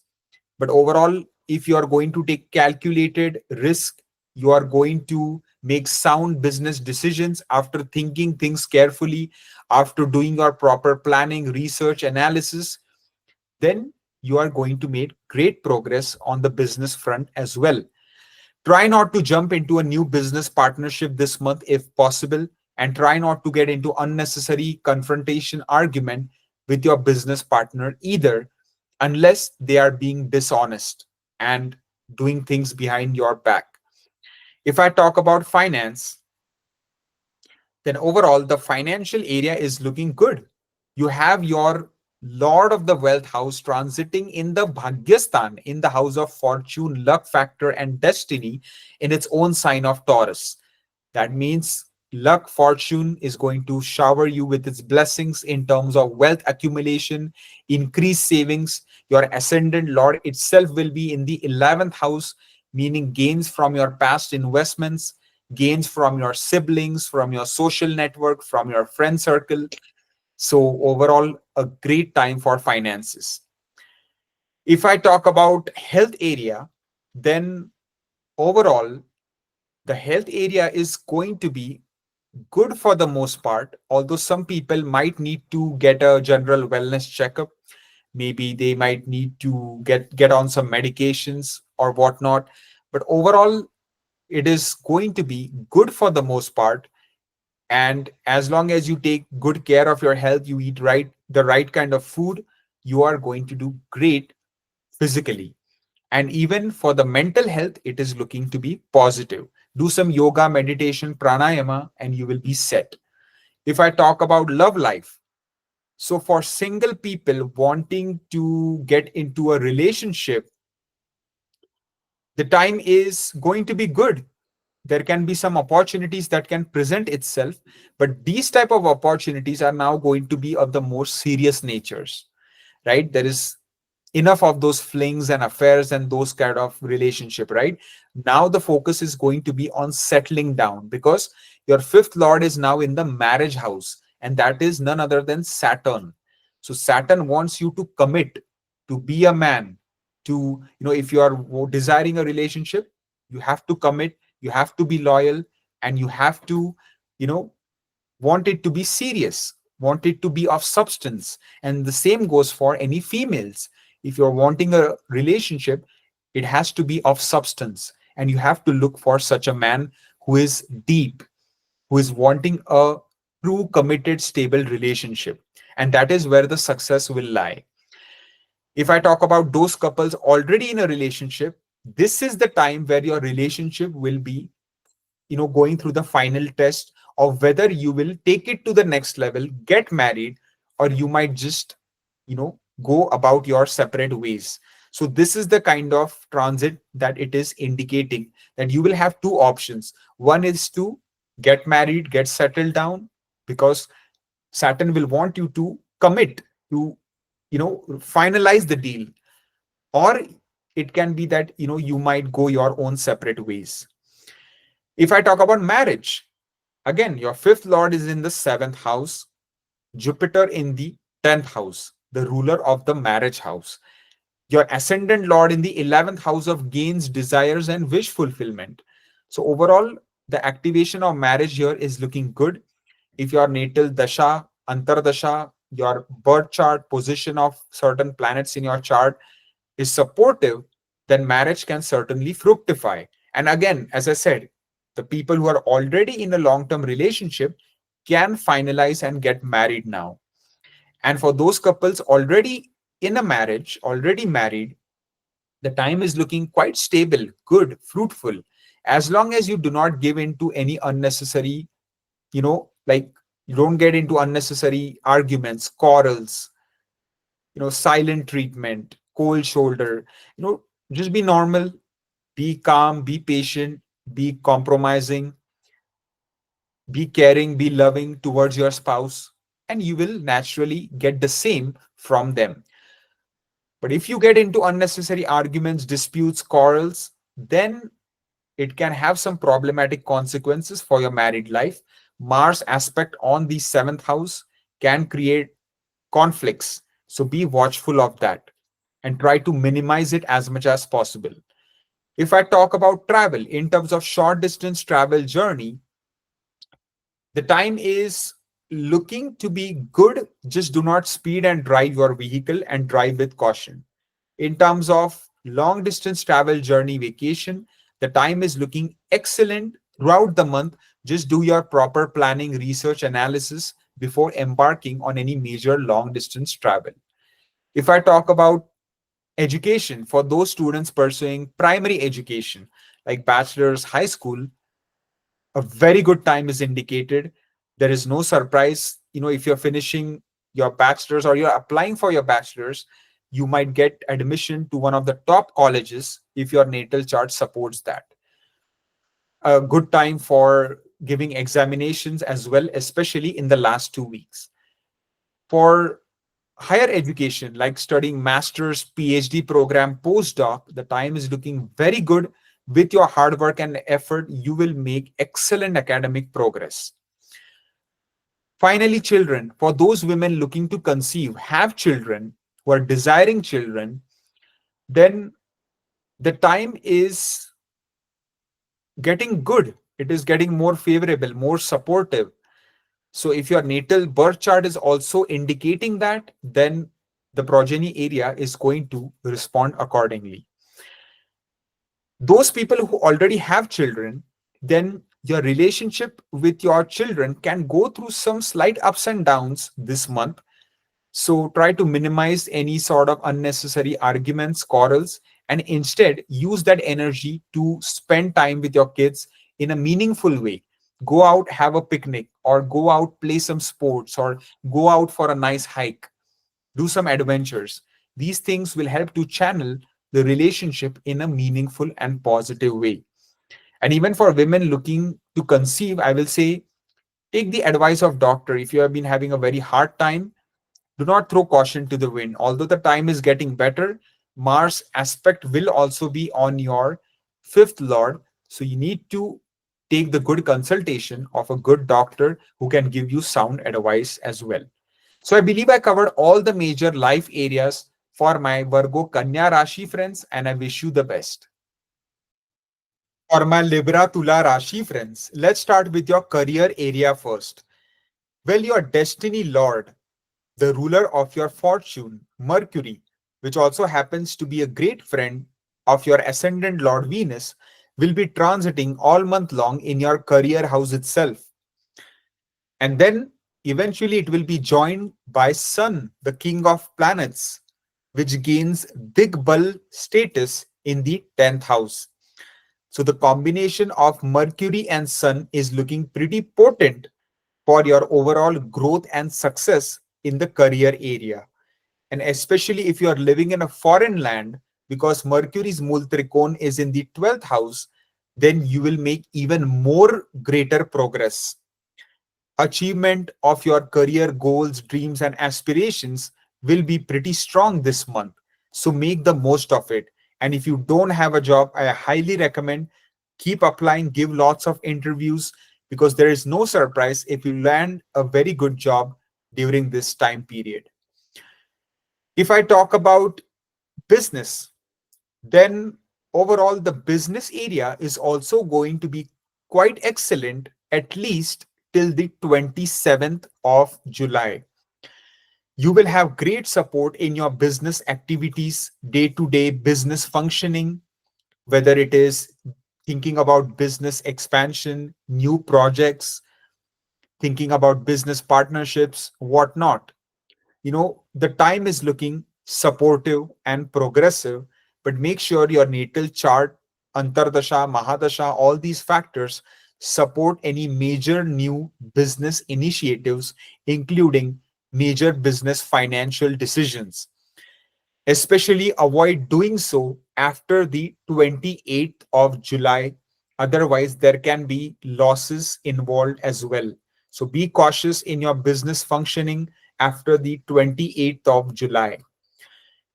But overall, if you are going to take calculated risk, you are going to make sound business decisions after thinking things carefully, after doing your proper planning, research, analysis, then you are going to make great progress on the business front as well. Try not to jump into a new business partnership this month if possible, and try not to get into unnecessary confrontation argument with your business partner either, unless they are being dishonest and doing things behind your back. If I talk about finance, then overall the financial area is looking good. You have your Lord of the Wealth house transiting in the Bhagyastan, in the house of fortune, luck factor, and destiny in its own sign of Taurus. That means luck, fortune is going to shower you with its blessings in terms of wealth accumulation, increased savings. Your ascendant Lord itself will be in the 11th house, meaning gains from your past investments, gains from your siblings, from your social network, from your friend circle. So, overall, a great time for finances. If I talk about health area, then overall, the health area is going to be good for the most part, although some people might need to get a general wellness checkup. Maybe they might need to get on some medications or whatnot. But overall, it is going to be good for the most part. And as long as you take good care of your health, you eat the right kind of food, you are going to do great physically. And even for the mental health, it is looking to be positive. Do some yoga, meditation, pranayama, and you will be set. If I talk about love life, so for single people wanting to get into a relationship, the time is going to be good. There can be some opportunities that can present itself, but these type of opportunities are now going to be of the more serious natures, right? There is enough of those flings and affairs and those kind of relationship, right? Now the focus is going to be on settling down, because your fifth lord is now in the marriage house, and that is none other than Saturn. So Saturn wants you to commit, to be a man, to, if you are desiring a relationship, you have to commit, you have to be loyal, and you have to, you know want it to be serious. want it to be of substance. And the same goes for any females. If you're wanting a relationship, it has to be of substance. And you have to look for such a man who is deep, who is wanting a true, committed, stable relationship. And that is where the success will lie. If I talk about those couples already in a relationship, this is the time where your relationship will be, going through the final test of whether you will take it to the next level, get married, or you might just, go about your separate ways. So this is the kind of transit that it is indicating, that you will have two options. One is to get married, get settled down, because Saturn will want you to commit to, finalize the deal. Or it can be that, you might go your own separate ways. If I talk about marriage, again, your fifth lord is in the seventh house, Jupiter in the 10th house, the ruler of the marriage house. Your ascendant lord in the 11th house of gains, desires, and wish fulfillment. So, overall, the activation of marriage here is looking good. If your natal dasha, antardasha, your birth chart, position of certain planets in your chart is supportive, then marriage can certainly fructify. And again, as I said, the people who are already in a long term relationship can finalize and get married now. And for those couples already in a marriage, already married, the time is looking quite stable, good, fruitful, as long as you do not give in to any unnecessary, like you don't get into unnecessary arguments, quarrels, silent treatment, cold shoulder, just be normal, be calm, be patient, be compromising, be caring, be loving towards your spouse, and you will naturally get the same from them. But if you get into unnecessary arguments, disputes, quarrels, then it can have some problematic consequences for your married life. Mars aspect on the seventh house can create conflicts. So be watchful of that and try to minimize it as much as possible. If I talk about travel in terms of short distance travel journey, the time is looking to be good. Just do not speed and drive your vehicle, and drive with caution. In terms of long distance travel journey vacation, the time is looking excellent throughout the month. Just do your proper planning, research, analysis before embarking on any major long distance travel. If I talk about education, for those students pursuing primary education like bachelor's, high school, a very good time is indicated. There is no surprise, if you're finishing your bachelor's or you're applying for your bachelor's, you might get admission to one of the top colleges if your natal chart supports that. A good time for giving examinations as well, especially in the last 2 weeks. For higher education, like studying master's, PhD program, postdoc, the time is looking very good. With your hard work and effort, you will make excellent academic progress. Finally, children, for those women looking to conceive, have children, who are desiring children, then the time is getting good. It is getting more favorable, more supportive. So if your natal birth chart is also indicating that, then the progeny area is going to respond accordingly. Those people who already have children, then your relationship with your children can go through some slight ups and downs this month. So try to minimize any sort of unnecessary arguments, quarrels, and instead use that energy to spend time with your kids in a meaningful way. Go out, have a picnic, or go out, play some sports, or go out for a nice hike, do some adventures. These things will help to channel the relationship in a meaningful and positive way. And even for women looking to conceive, I will say take the advice of doctor. If you have been having a very hard time, do not throw caution to the wind. Although the time is getting better, Mars aspect will also be on your fifth lord. So you need to take the good consultation of a good doctor who can give you sound advice as well. So I believe I covered all the major life areas for my Virgo Kanya Rashi friends, and I wish you the best. For my Libra Tula Rashi friends, let's start with your career area first. Well, your destiny lord, the ruler of your fortune, Mercury, which also happens to be a great friend of your ascendant Lord Venus, will be transiting all month long in your career house itself. And then eventually it will be joined by Sun, the king of planets, which gains Digbal status in the 10th house. So the combination of Mercury and Sun is looking pretty potent for your overall growth and success in the career area. And especially if you are living in a foreign land, because Mercury's Mool Trikon is in the 12th house, then you will make even more greater progress. Achievement of your career goals, dreams, and aspirations will be pretty strong this month. So make the most of it. And if you don't have a job, I highly recommend keep applying, give lots of interviews, because there is no surprise if you land a very good job during this time period. If I talk about business, then overall the business area is also going to be quite excellent, at least till the 27th of July. You will have great support in your business activities, day to day business functioning, whether it is thinking about business expansion, new projects, thinking about business partnerships, whatnot. The time is looking supportive and progressive, but make sure your natal chart, Antardasha, Mahadasha, all these factors support any major new business initiatives, including major business financial decisions. Especially avoid doing so after the 28th of July. Otherwise, there can be losses involved as well. So be cautious in your business functioning after the 28th of July.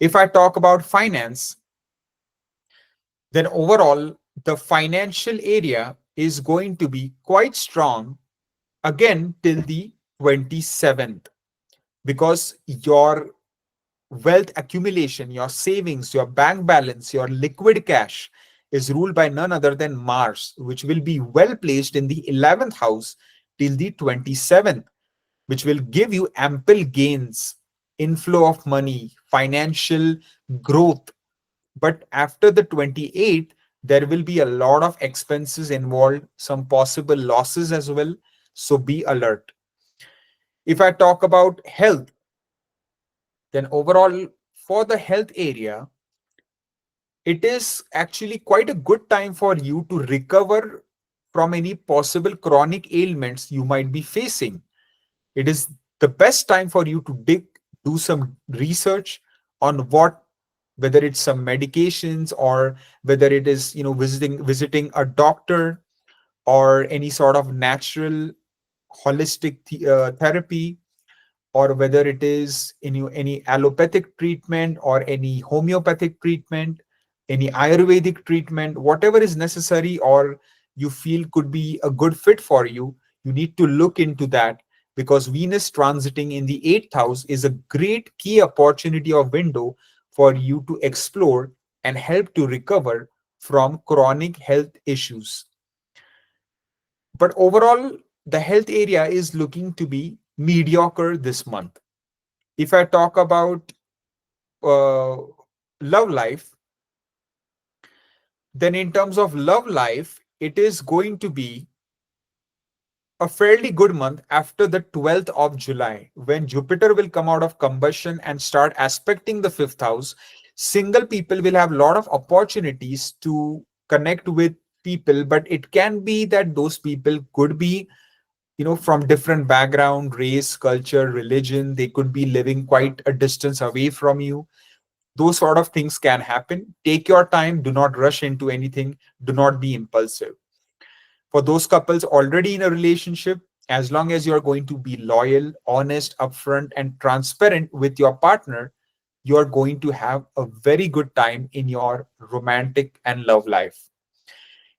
If I talk about finance, then overall, the financial area is going to be quite strong again till the 27th, because your wealth accumulation, your savings, your bank balance, your liquid cash is ruled by none other than Mars, which will be well placed in the 11th house till the 27th, which will give you ample gains, inflow of money, financial growth. But after the 28th, there will be a lot of expenses involved, some possible losses as well. So be alert. If I talk about health, then overall for the health area, it is actually quite a good time for you to recover from any possible chronic ailments you might be facing. It is the best time for you to do some research on whether it's some medications, or whether it is, visiting a doctor, or any sort of natural holistic therapy, or whether it is any allopathic treatment or any homeopathic treatment, any Ayurvedic treatment, whatever is necessary or you feel could be a good fit for you, you need to look into that, because Venus transiting in the eighth house is a great key opportunity or window for you to explore and help to recover from chronic health issues. But overall, the health area is looking to be mediocre this month. If I talk about uh, love life, then in terms of love life, it is going to be a fairly good month after the 12th of July, when Jupiter will come out of combustion and start aspecting the fifth house. Single people will have a lot of opportunities to connect with people, but it can be that those people could be, from different background, race, culture, religion. They could be living quite a distance away from you. Those sort of things can happen. Take your time. Do not rush into anything. Do not be impulsive. For those couples already in a relationship, as long as you're going to be loyal, honest, upfront, and transparent with your partner, you are going to have a very good time in your romantic and love life.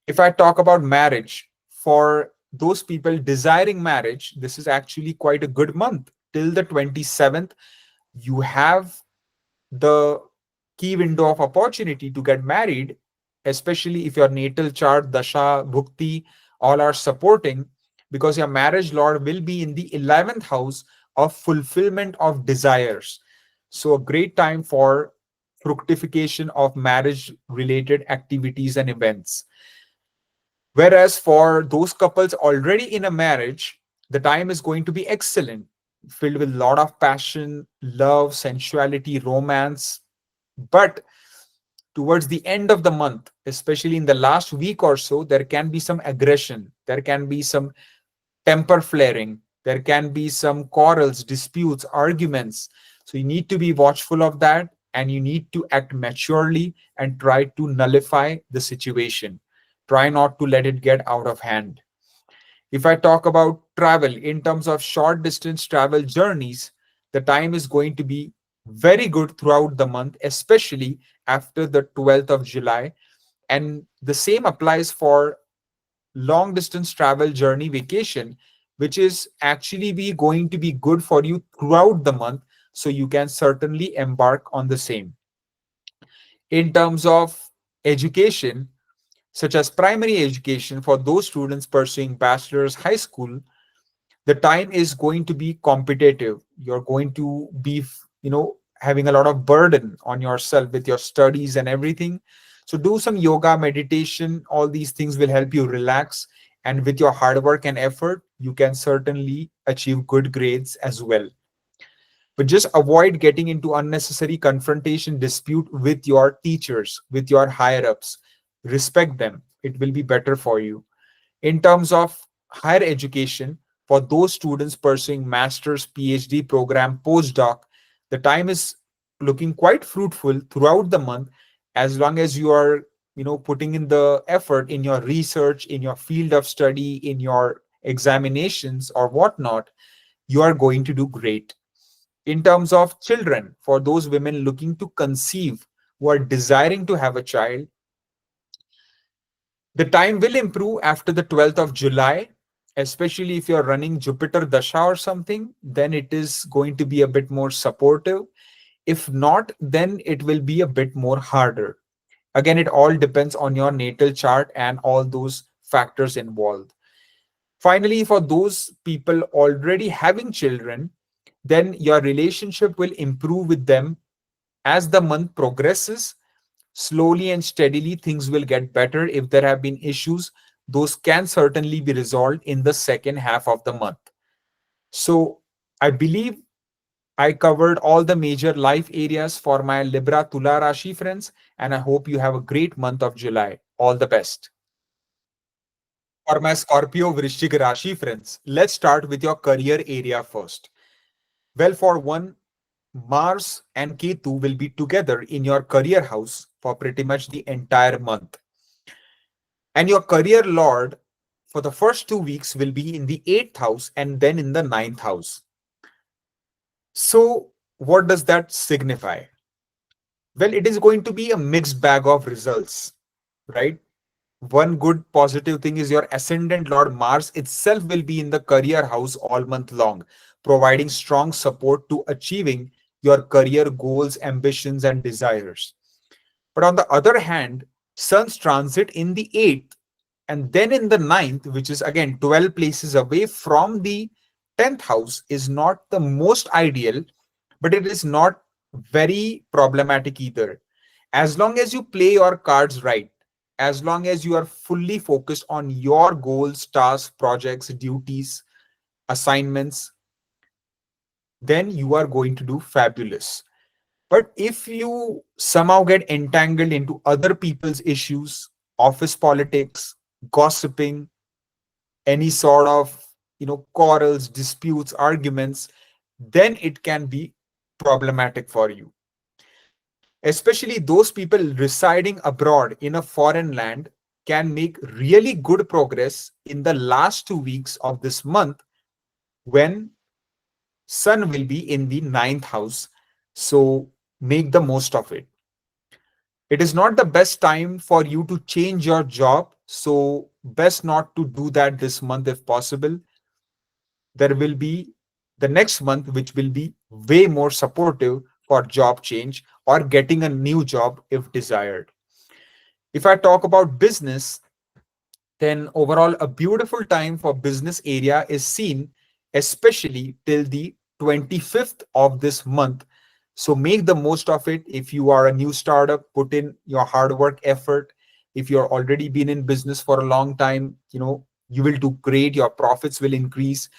If I talk about marriage, for those people desiring marriage, this is actually quite a good month. Till the 27th, you have the key window of opportunity to get married, especially if your natal chart, dasha, bhukti, all are supporting. because your marriage lord will be in the 11th house of fulfillment of desires. So, a great time for fructification of marriage related activities and events. Whereas for those couples already in a marriage, the time is going to be excellent, filled with a lot of passion, love, sensuality, romance. But towards the end of the month, especially in the last week or so, there can be some aggression, there can be some temper flaring, there can be some quarrels, disputes, arguments. So you need to be watchful of that, and you need to act maturely and try to nullify the situation. Try not to let it get out of hand. If I talk about travel in terms of short distance travel journeys, the time is going to be very good throughout the month, especially after the 12th of July. And the same applies for long distance travel journey vacation, which is actually be going to be good for you throughout the month. So you can certainly embark on the same. In terms of education, such as primary education for those students pursuing bachelor's high school, the time is going to be competitive. You're going to be, having a lot of burden on yourself with your studies and everything. So do some yoga, meditation. All these things will help you relax, and with your hard work and effort you can certainly achieve good grades as well. But just avoid getting into unnecessary confrontation, dispute with your teachers, with your higher ups. Respect them, it will be better for you. In terms of higher education, for those students pursuing master's, PhD program, postdoc, the time is looking quite fruitful throughout the month, as long as you are, putting in the effort in your research, in your field of study, in your examinations or whatnot. You are going to do great. In terms of children, for those women looking to conceive, who are desiring to have a child, the time will improve after the 12th of July, especially if you're running Jupiter Dasha or something, then it is going to be a bit more supportive. If not, then it will be a bit more harder. Again, it all depends on your natal chart and all those factors involved. Finally, for those people already having children, then your relationship will improve with them as the month progresses. Slowly and steadily, things will get better. If there have been issues, those can certainly be resolved in the second half of the month. So, I believe I covered all the major life areas for my Libra Tula Rashi friends, and I hope you have a great month of July. All the best. For my Scorpio Vrishchik Rashi friends, let's start with your career area first. Well, for one, Mars and Ketu will be together in your career house for pretty much the entire month. And your career lord for the first 2 weeks will be in the 8th house and then in the 9th house. So, what does that signify? Well, it is going to be a mixed bag of results, right? One good positive thing is your ascendant lord Mars itself will be in the career house all month long, providing strong support to achieving your career goals, ambitions, and desires. But on the other hand, Sun's transit in the 8th and then in the 9th, which is again 12 places away from the 10th house, is not the most ideal, but it is not very problematic either. As long as you play your cards right, as long as you are fully focused on your goals, tasks, projects, duties, assignments, then you are going to do fabulous. But if you somehow get entangled into other people's issues, office politics, gossiping, any sort of quarrels, disputes, arguments, then it can be problematic for you. Especially those people residing abroad in a foreign land can make really good progress in the last 2 weeks of this month when Sun will be in the 9th house. So make the most of it. It is not the best time for you to change your job. So best not to do that this month if possible. There will be the next month, which will be way more supportive for job change or getting a new job if desired. If I talk about business, Then overall, a beautiful time for business area is seen, especially till the 25th of this month. So make the most of it. If you are a new startup, put in your hard work effort. If you're already been in business for a long time, you will do great. Your profits will increase,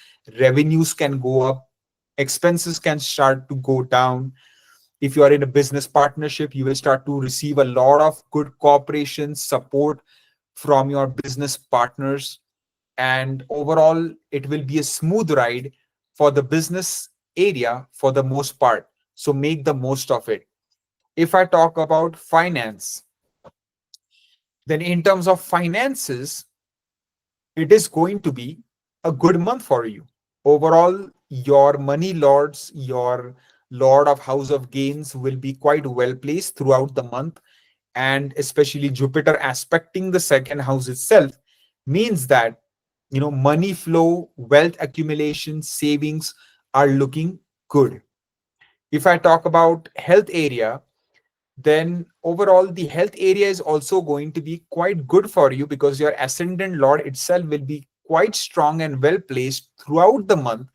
revenues can go up, expenses can start to go down. If you are in a business partnership, you will start to receive a lot of good cooperation support from your business partners. And overall, it will be a smooth ride for the business area for the most part. So make the most of it. If I talk about finance, then in terms of finances, it is going to be a good month for you. Overall, your money lords, your lord of house of gains will be quite well placed throughout the month. And especially Jupiter aspecting the second house itself means that money flow, wealth accumulation, savings are looking good. If I talk about health area, then overall the health area is also going to be quite good for you because your ascendant lord itself will be quite strong and well placed throughout the month.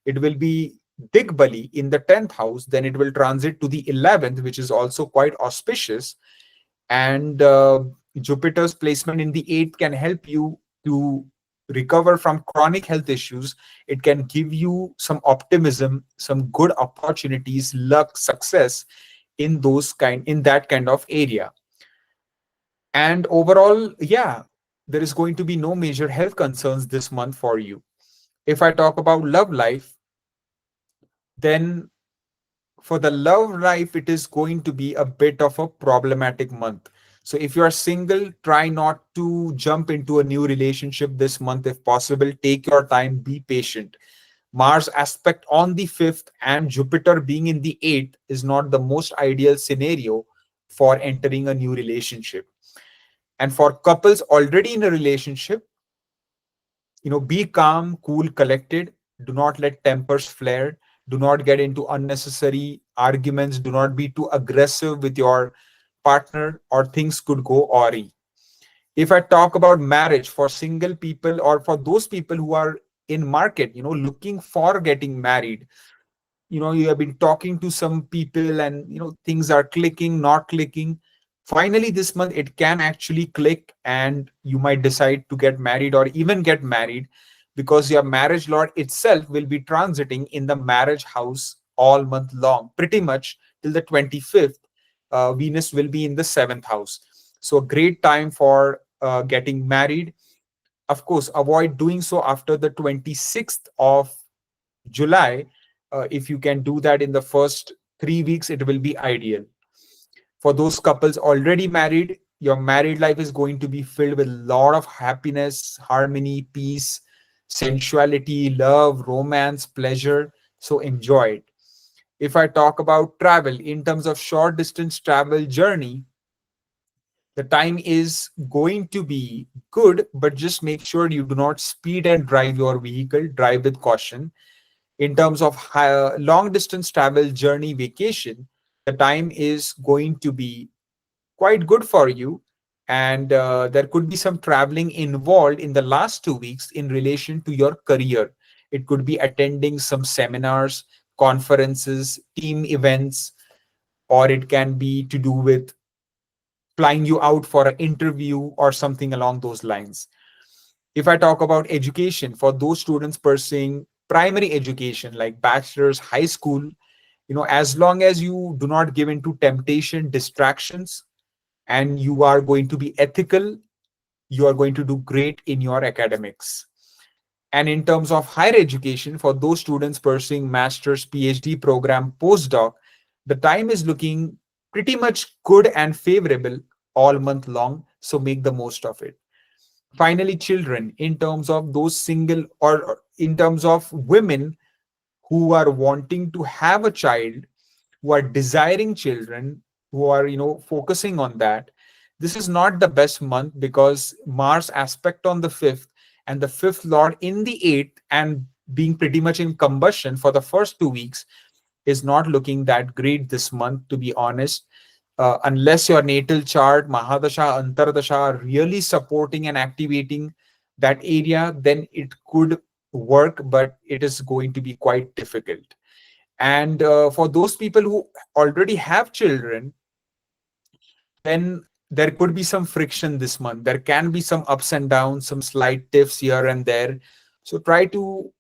It will be Digbali in the 10th house, then it will transit to the 11th, which is also quite auspicious. And Jupiter's placement in the 8th can help you to recover from chronic health issues. It can give you some optimism, some good opportunities, luck, success in that kind of area. And overall, yeah, there is going to be no major health concerns this month for you. If I talk about love life, then for the love life, it is going to be a bit of a problematic month. So if you are single, try not to jump into a new relationship this month. If possible, take your time, be patient. Mars aspect on the 5th and Jupiter being in the 8th is not the most ideal scenario for entering a new relationship. And for couples already in a relationship, be calm, cool, collected. Do not let tempers flare. Do not get into unnecessary arguments. Do not be too aggressive with your partner, or things could go awry. If I talk about marriage for single people or for those people who are in market, looking for getting married, you have been talking to some people and things are clicking, not clicking. Finally this month it can actually click and you might decide to get married or even get married, because your marriage lord itself will be transiting in the marriage house all month long, pretty much till the 25th. Venus will be in the 7th house. So a great time for getting married. Of course, avoid doing so after the 26th of July. If you can do that in the first 3 weeks, it will be ideal. For those couples already married, your married life is going to be filled with a lot of happiness, harmony, peace, sensuality, love, romance, pleasure. So enjoy it. If I talk about travel in terms of short distance travel journey, the time is going to be good, but just make sure you do not speed and drive your vehicle, drive with caution. In terms of long distance travel journey vacation, the time is going to be quite good for you. And there could be some traveling involved in the last 2 weeks in relation to your career. It could be attending some seminars, conferences, team events, or it can be to do with flying you out for an interview or something along those lines. If I talk about education, for those students pursuing primary education like bachelor's, high school, as long as you do not give into temptation, distractions, and you are going to be ethical, you are going to do great in your academics. And in terms of higher education, for those students pursuing master's, PhD program, postdoc, the time is looking pretty much good and favorable all month long. So make the most of it. Finally, children, in terms of those single or in terms of women who are wanting to have a child, who are desiring children, who are focusing on that, this is not the best month because Mars aspect on the 5th and the 5th lord in the 8th and being pretty much in combustion for the first 2 weeks is not looking that great this month, to be honest. unless your natal chart, Mahadasha, Antardasha are really supporting and activating that area, then it could work, but it is going to be quite difficult. And for those people who already have children, then there could be some friction this month. There can be some ups and downs, some slight tiffs here and there. So try to,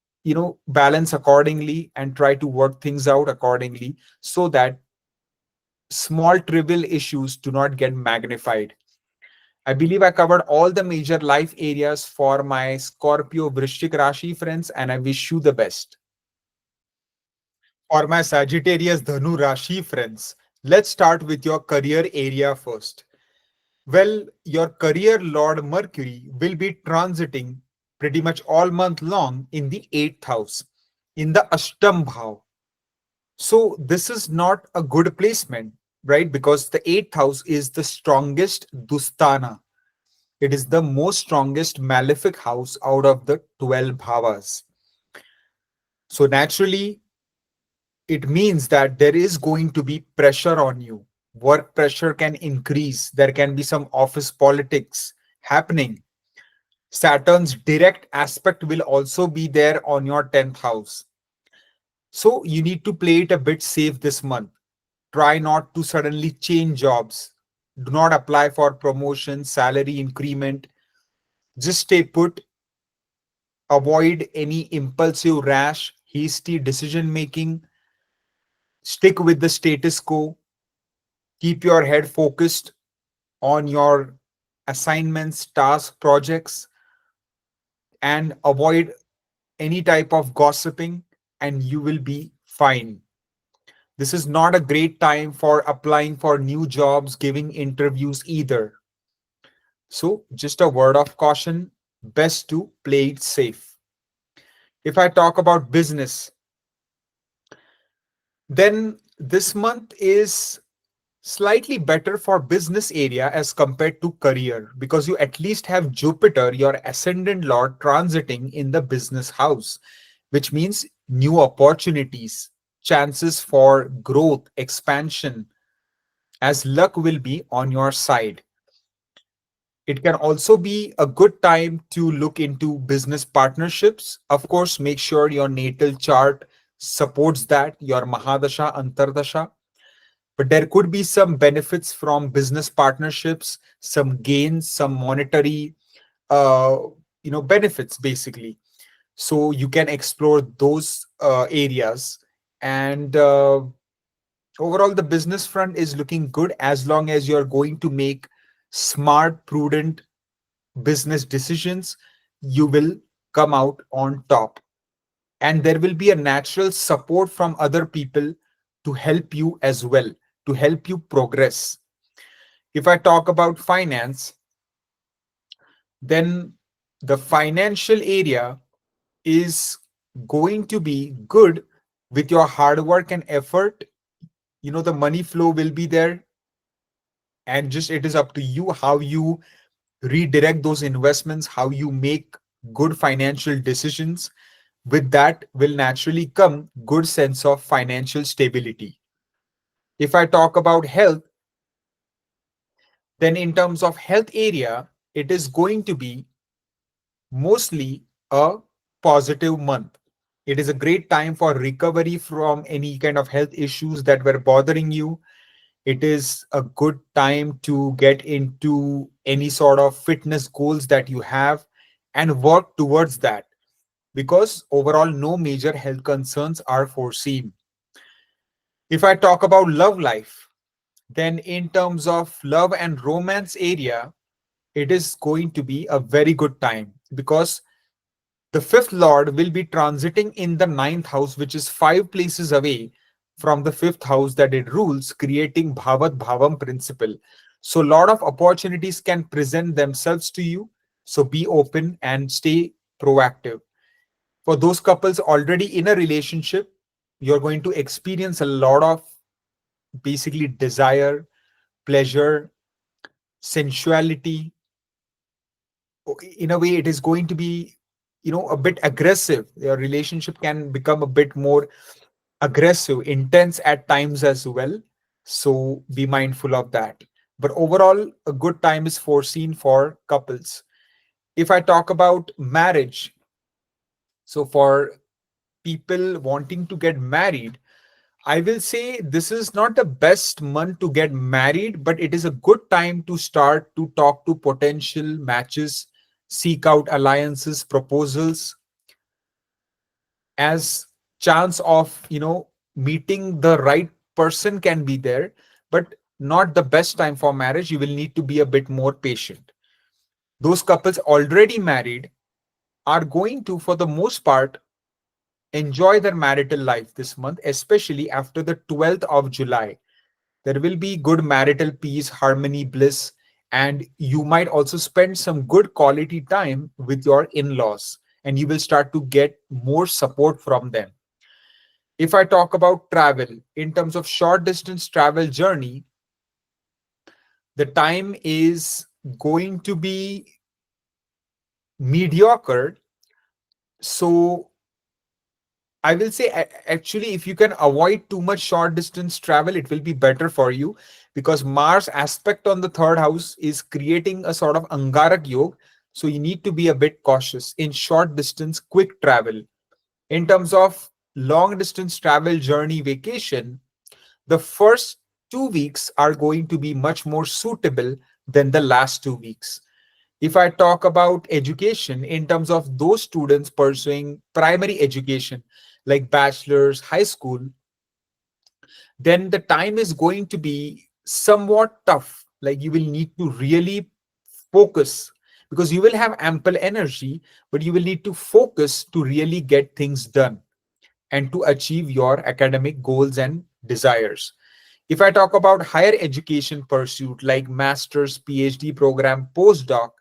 balance accordingly and try to work things out accordingly so that small trivial issues do not get magnified. I believe I covered all the major life areas for my Scorpio Vrishchik Rashi friends, and I wish you the best. For my Sagittarius Dhanu Rashi friends, let's start with your career area first. Well, your career Lord Mercury will be transiting pretty much all month long in the 8th house, in the Ashtam Bhav. So, this is not a good placement, right? Because the 8th house is the strongest Dustana. It is the most strongest malefic house out of the 12 bhavas. So, naturally, it means that there is going to be pressure on you. Work pressure can increase. There can be some office politics happening. Saturn's direct aspect will also be there on your 10th house. So you need to play it a bit safe this month. Try not to suddenly change jobs. Do not apply for promotion, salary increment. Just stay put. Avoid any impulsive, rash, hasty decision making. Stick with the status quo. Keep your head focused on your assignments, tasks, projects, and avoid any type of gossiping, and you will be fine. This is not a great time for applying for new jobs, giving interviews either. So, just a word of caution, best to play it safe. If I talk about business, then this month is slightly better for business area as compared to career because you at least have Jupiter, your ascendant lord, transiting in the business house, which means new opportunities, chances for growth, expansion, as luck will be on your side. It can also be a good time to look into business partnerships. Of course, make sure your natal chart supports that, your Mahadasha, Antardasha. But there could be some benefits from business partnerships, some gains, some monetary, uh, benefits basically. So you can explore those areas. And overall, the business front is looking good as long as you're going to make smart, prudent business decisions. You will come out on top. And there will be a natural support from other people to help you as well, to help you progress. If I talk about finance, then the financial area is going to be good with your hard work and effort. The money flow will be there, and just it is up to you how you redirect those investments, how you make good financial decisions. With that will naturally come good sense of financial stability. If I talk about health, then in terms of health area, it is going to be mostly a positive month. It is a great time for recovery from any kind of health issues that were bothering you. It is a good time to get into any sort of fitness goals that you have and work towards that, because overall no major health concerns are foreseen. If I talk about love life, then in terms of love and romance area, it is going to be a very good time because the fifth lord will be transiting in the ninth house, which is 5 places away from the fifth house that it rules, creating Bhavat Bhavam principle. So, a lot of opportunities can present themselves to you. So, be open and stay proactive. For those couples already in a relationship, you're going to experience a lot of basically desire, pleasure, sensuality. In a way, it is going to be, a bit aggressive. Your relationship can become a bit more aggressive, intense at times as well. So be mindful of that. But overall, a good time is foreseen for couples. If I talk about marriage, so for people wanting to get married, I will say this is not the best month to get married, but it is a good time to start to talk to potential matches, seek out alliances, proposals, as chance of, meeting the right person can be there, but not the best time for marriage. You will need to be a bit more patient. Those couples already married are going to, for the most part, enjoy their marital life this month, especially after the 12th of July. There will be good marital peace, harmony, bliss, and you might also spend some good quality time with your in laws, and you will start to get more support from them. If I talk about travel, in terms of short distance travel journey, the time is going to be mediocre. So I will say, actually, if you can avoid too much short distance travel, it will be better for you, because Mars aspect on the third house is creating a sort of Angarak Yoga. So you need to be a bit cautious in short distance, quick travel. In terms of long distance travel journey vacation, the first 2 weeks are going to be much more suitable than the last 2 weeks. If I talk about education, in terms of those students pursuing primary education, like bachelor's, high school, then the time is going to be somewhat tough. Like you will need to really focus, because you will have ample energy, but you will need to focus to really get things done and to achieve your academic goals and desires. If I talk about higher education pursuit like master's, PhD program, postdoc,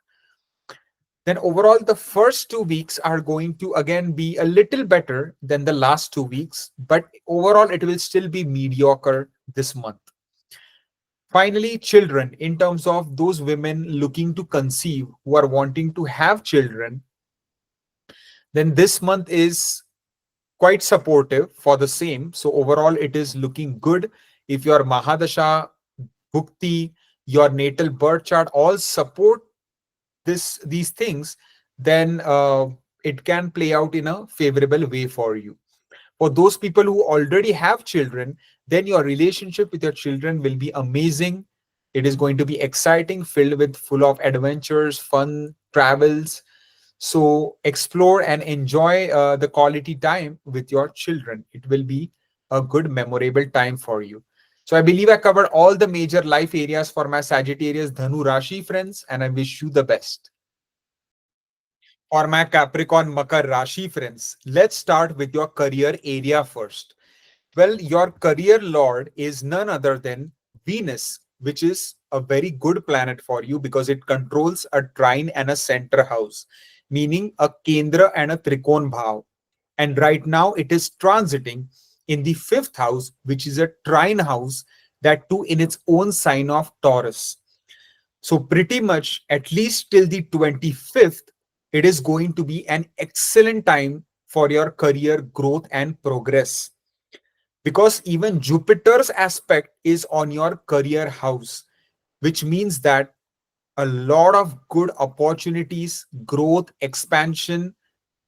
then overall the first 2 weeks are going to again be a little better than the last 2 weeks, but overall it will still be mediocre this month. Finally, children, in terms of those women looking to conceive, who are wanting to have children, then this month is quite supportive for the same. So overall it is looking good. If your Mahadasha, Bhukti, your natal birth chart all support these things, then it can play out in a favorable way for you. For those people who already have children, then your relationship with your children will be amazing. It is going to be exciting, filled with full of adventures, fun, travels. So explore and enjoy the quality time with your children. It will be a good, memorable time for you. So I believe I covered all the major life areas for my Sagittarius Dhanu Rashi friends, and I wish you the best. For my Capricorn Makar Rashi friends, let's start with your career area first. Well, your career lord is none other than Venus, which is a very good planet for you because it controls a trine and a center house, meaning a Kendra and a Trikon Bhav. And right now it is transiting in the fifth house, which is a trine house, that too in its own sign of Taurus. So, pretty much at least till the 25th, it is going to be an excellent time for your career growth and progress, because even Jupiter's aspect is on your career house, which means that a lot of good opportunities, growth, expansion,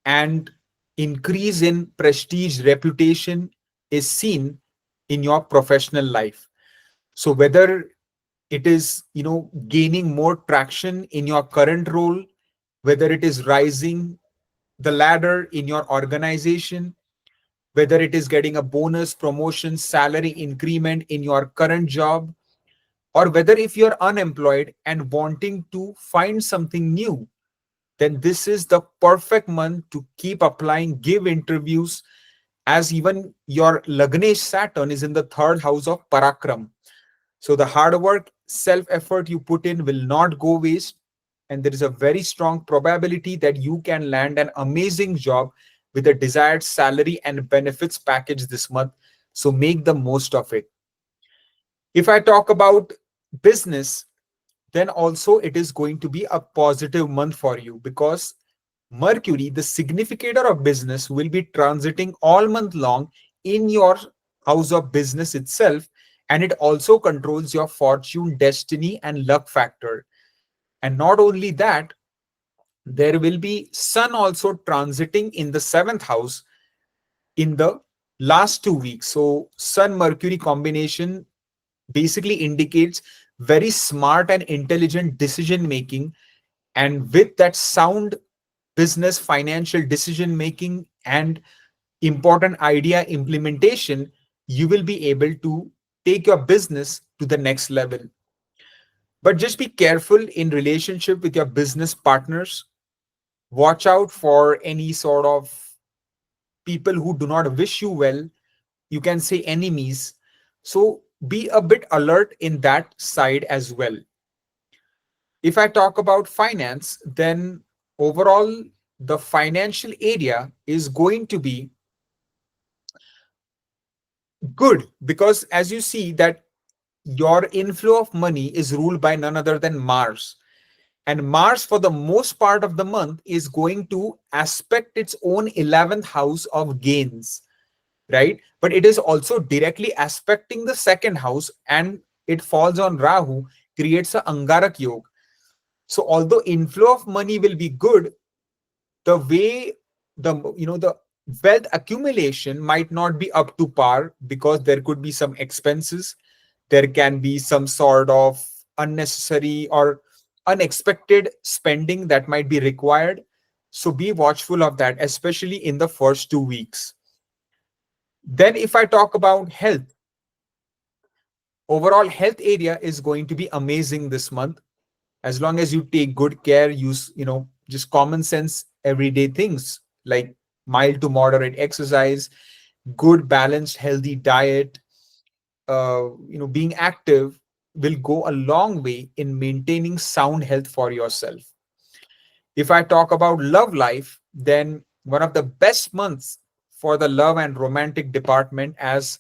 and increase in prestige, reputation is seen in your professional life. So whether it is, gaining more traction in your current role, whether it is rising the ladder in your organization, whether it is getting a bonus, promotion, salary increment in your current job, or whether if you're unemployed and wanting to find something new, then this is the perfect month to keep applying, give interviews, as even your Lagnesh Saturn is in the third house of Parakram. So the hard work, self effort you put in will not go waste. And there is a very strong probability that you can land an amazing job with a desired salary and benefits package this month. So make the most of it. If I talk about business, then also it is going to be a positive month for you, because Mercury, the significator of business, will be transiting all month long in your house of business itself. And it also controls your fortune, destiny, and luck factor. And not only that, there will be Sun also transiting in the seventh house in the last 2 weeks. So, Sun Mercury combination basically indicates very smart and intelligent decision making. And with that sound business, financial decision making, and important idea implementation, you will be able to take your business to the next level. But just be careful in relationship with your business partners. Watch out for any sort of people who do not wish you well. You can say enemies. So be a bit alert in that side as well. If I talk about finance, then overall, the financial area is going to be good, because as you see that your inflow of money is ruled by none other than Mars. And Mars, for the most part of the month, is going to aspect its own 11th house of gains, right? But it is also directly aspecting the second house, and it falls on Rahu, creates a Angarak Yoga. So although inflow of money will be good, the way the wealth accumulation might not be up to par, because there could be some expenses, there can be some sort of unnecessary or unexpected spending that might be required. So be watchful of that, especially in the first 2 weeks. Then if I talk about health, overall health area is going to be amazing this month, as long as you take good care, use just common sense everyday things like mild to moderate exercise, good balanced healthy diet, being active will go a long way in maintaining sound health for yourself. If I talk about love life, then one of the best months for the love and romantic department, as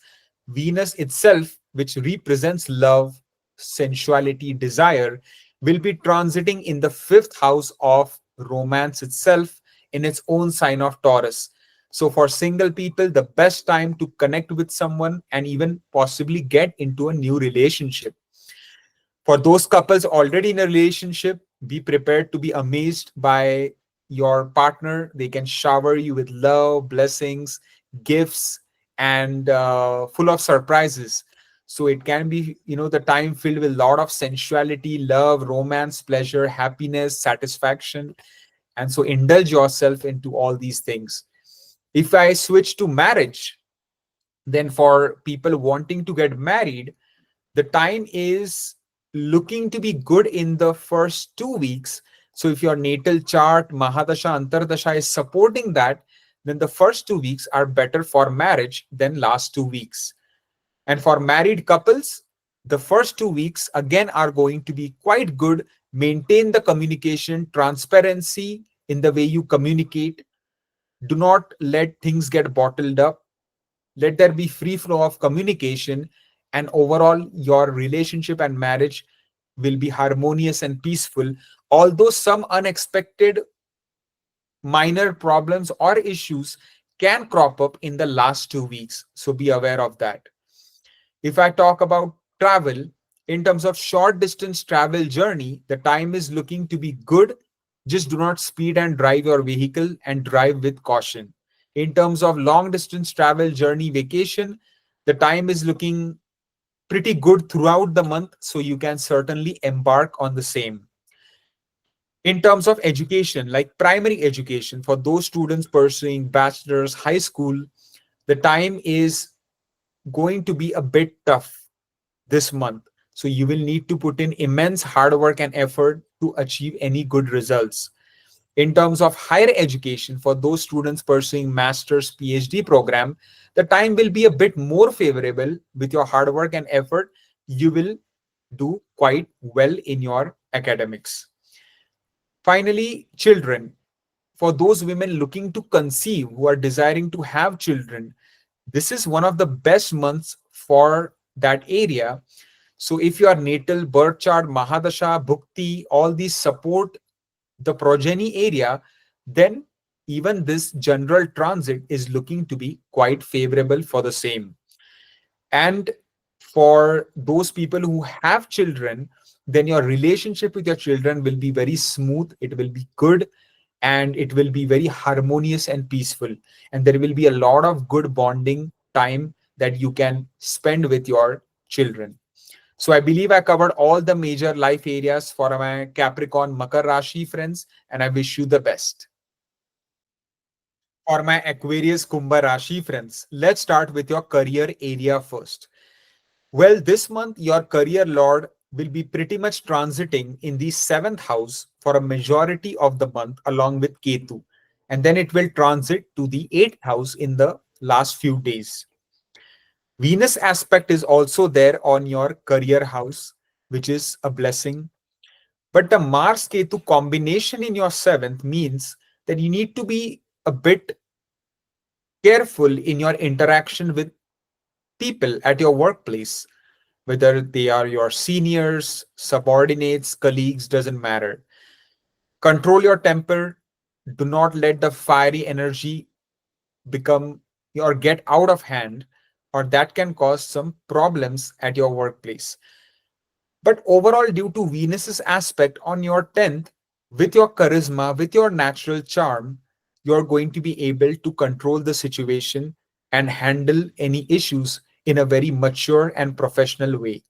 Venus itself, which represents love, sensuality, desire, will be transiting in the fifth house of romance itself, in its own sign of Taurus. So, for single people, the best time to connect with someone and even possibly get into a new relationship. For those couples already in a relationship, be prepared to be amazed by your partner. They can shower you with love, blessings, gifts, and full of surprises. So it can be, the time filled with a lot of sensuality, love, romance, pleasure, happiness, satisfaction. And so indulge yourself into all these things. If I switch to marriage, then for people wanting to get married, the time is looking to be good in the first 2 weeks. So if your natal chart, Mahadasha, Antardasha is supporting that, then the first 2 weeks are better for marriage than last 2 weeks. And for married couples, the first 2 weeks again are going to be quite good. Maintain the communication, transparency in the way you communicate. Do not let things get bottled up. Let there be free flow of communication, and overall your relationship and marriage will be harmonious and peaceful, although some unexpected minor problems or issues can crop up in the last 2 weeks, so be aware of that. If I talk about travel, in terms of short distance travel journey, the time is looking to be good. Just do not speed and drive your vehicle, and drive with caution. In terms of long distance travel journey vacation, the time is looking pretty good throughout the month, so you can certainly embark on the same. In terms of education, like primary education, for those students pursuing bachelor's, high school, the time is going to be a bit tough this month. So you will need to put in immense hard work and effort to achieve any good results. In terms of higher education, for those students pursuing master's, PhD program, the time will be a bit more favorable. With your hard work and effort, you will do quite well in your academics. Finally, children. For those women looking to conceive, who are desiring to have children, this is one of the best months for that area. So if your natal birth chart, Mahadasha, Bhukti, all these support the progeny area, then even this general transit is looking to be quite favorable for the same. And For those people who have children, then your relationship with your children will be very smooth, it will be good, and it will be very harmonious and peaceful. And there will be a lot of good bonding time that you can spend with your children. So I believe I covered all the major life areas for my Capricorn Makar Rashi friends, and I wish you the best. For my Aquarius Kumbha Rashi friends, let's start with your career area first. Well, this month, your career lord will be pretty much transiting in the seventh house for a majority of the month, along with Ketu. And then it will transit to the eighth house in the last few days. Venus aspect is also there on your career house, which is a blessing. But the Mars Ketu combination in your seventh means that you need to be a bit careful in your interaction with people at your workplace, whether they are your seniors, subordinates, colleagues, doesn't matter. Control your temper. Do not let the fiery energy become or get out of hand, or that can cause some problems at your workplace. But overall, due to Venus's aspect on your 10th, with your charisma, with your natural charm, you're going to be able to control the situation and handle any issues in a very mature and professional way.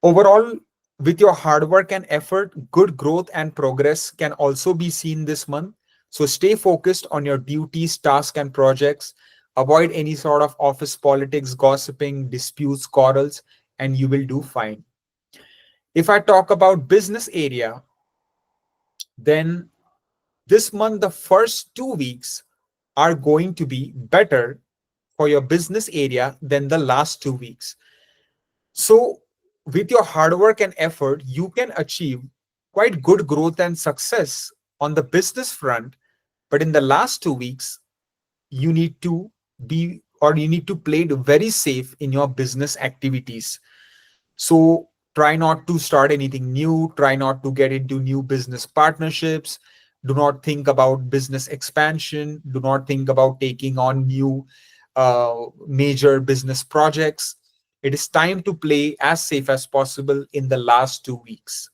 Overall, with your hard work and effort, good growth and progress can also be seen this month. So stay focused on your duties, tasks, and projects. Avoid any sort of office politics, gossiping, disputes, quarrels, and you will do fine. If I talk about business area, then this month, the first 2 weeks are going to be better for your business area than the last 2 weeks. So, with your hard work and effort, you can achieve quite good growth and success on the business front. But in the last 2 weeks, you need to be or you need to play it very safe in your business activities. So, try not to start anything new, try not to get into new business partnerships. Do not think about business expansion, do not think about taking on new major business projects. It is time to play as safe as possible in the last 2 weeks.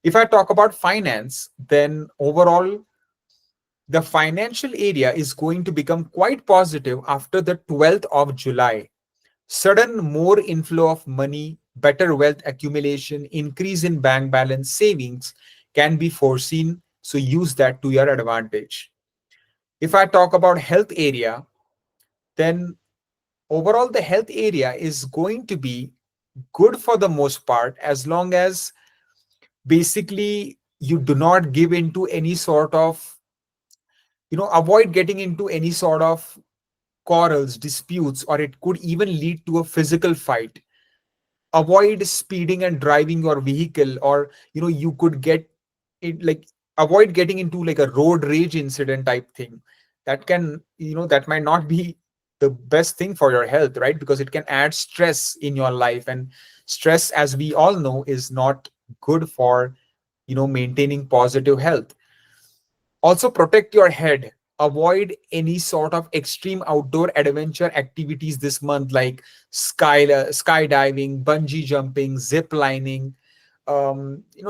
If I talk about finance, then overall, the financial area is going to become quite positive after the 12th of July. Sudden more inflow of money, better wealth accumulation, increase in bank balance, savings can be foreseen. So use that to your advantage. If I talk about health area, then overall the health area is going to be good for the most part, as long as basically you do not give into any sort of, avoid getting into any sort of quarrels, disputes, or it could even lead to a physical fight. Avoid speeding and driving your vehicle, or you could get it like, avoid getting into like a road rage incident type thing. That can, that might not be the best thing for your health, right? Because it can add stress in your life, and stress, as we all know, is not good for maintaining positive health. Also, protect your head. Avoid any sort of extreme outdoor adventure activities this month, like skydiving, bungee jumping, zip lining.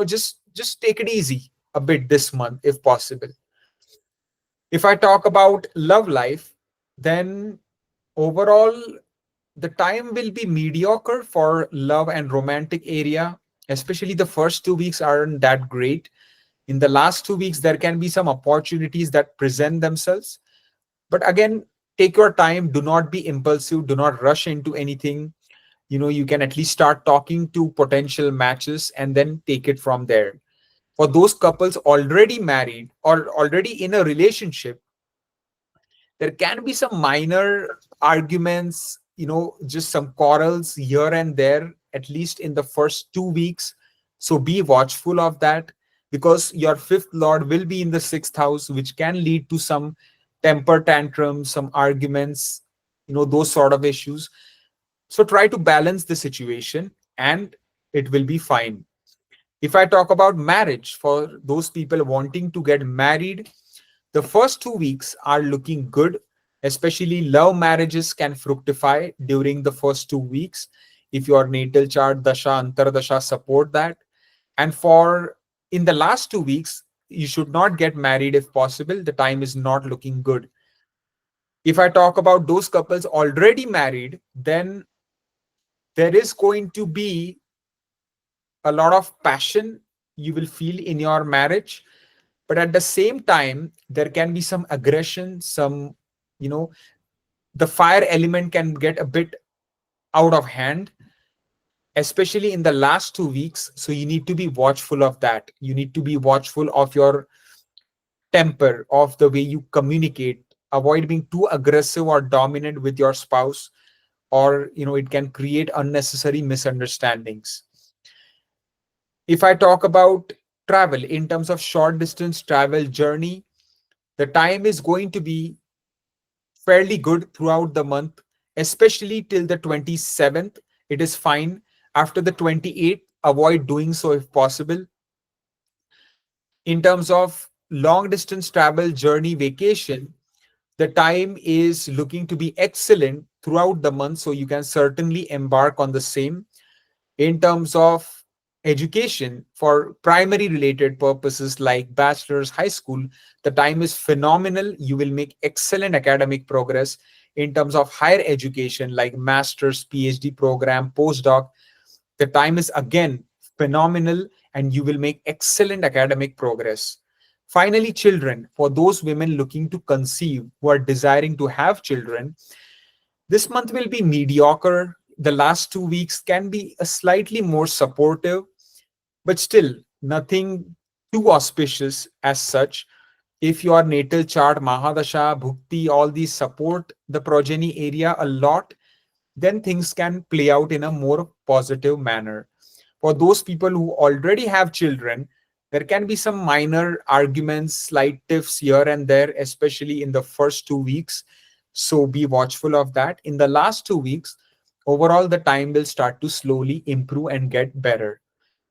Just take it easy a bit this month if possible. If I talk about love life, then overall the time will be mediocre for love and romantic area. Especially the first 2 weeks aren't that great. In the last 2 weeks, there can be some opportunities that present themselves. But again, take your time. Do not be impulsive. Do not rush into anything. You can at least start talking to potential matches and then take it from there. For those couples already married or already in a relationship, there can be some minor arguments, just some quarrels here and there, at least in the first 2 weeks. So be watchful of that, because your fifth lord will be in the sixth house, which can lead to some temper tantrums, some arguments, those sort of issues. So try to balance the situation and it will be fine. If I talk about marriage, for those people wanting to get married, the first 2 weeks are looking good. Especially love marriages can fructify during the first 2 weeks if your natal chart, dasha, antardasha support that. And for in the last 2 weeks, you should not get married if possible. The time is not looking good. If I talk about those couples already married, then there is going to be a lot of passion you will feel in your marriage, but at the same time there can be some aggression, some, you know, the fire element can get a bit out of hand, especially in the last 2 weeks. So you need to be watchful of that. You need to be watchful of your temper, of the way you communicate. Avoid being too aggressive or dominant with your spouse, or it can create unnecessary misunderstandings. If I talk about travel in terms of short distance travel journey, the time is going to be fairly good throughout the month, especially till the 27th. It is fine. After the 28th, avoid doing so if possible. In terms of long distance travel journey vacation, the time is looking to be excellent throughout the month, so you can certainly embark on the same. In terms of education for primary related purposes like bachelor's, high school, the time is phenomenal. You will make excellent academic progress. In terms of higher education like master's, PhD program, postdoc, the time is again phenomenal, and you will make excellent academic progress. Finally, children, for those women looking to conceive, who are desiring to have children, this month will be mediocre. The last 2 weeks can be a slightly more supportive, but still nothing too auspicious as such. If your natal chart, Mahadasha, Bhukti, all these support the progeny area a lot, then things can play out in a more positive manner. For those people who already have children, there can be some minor arguments, slight tiffs here and there, especially in the first 2 weeks. So be watchful of that. In the last 2 weeks, overall, the time will start to slowly improve and get better.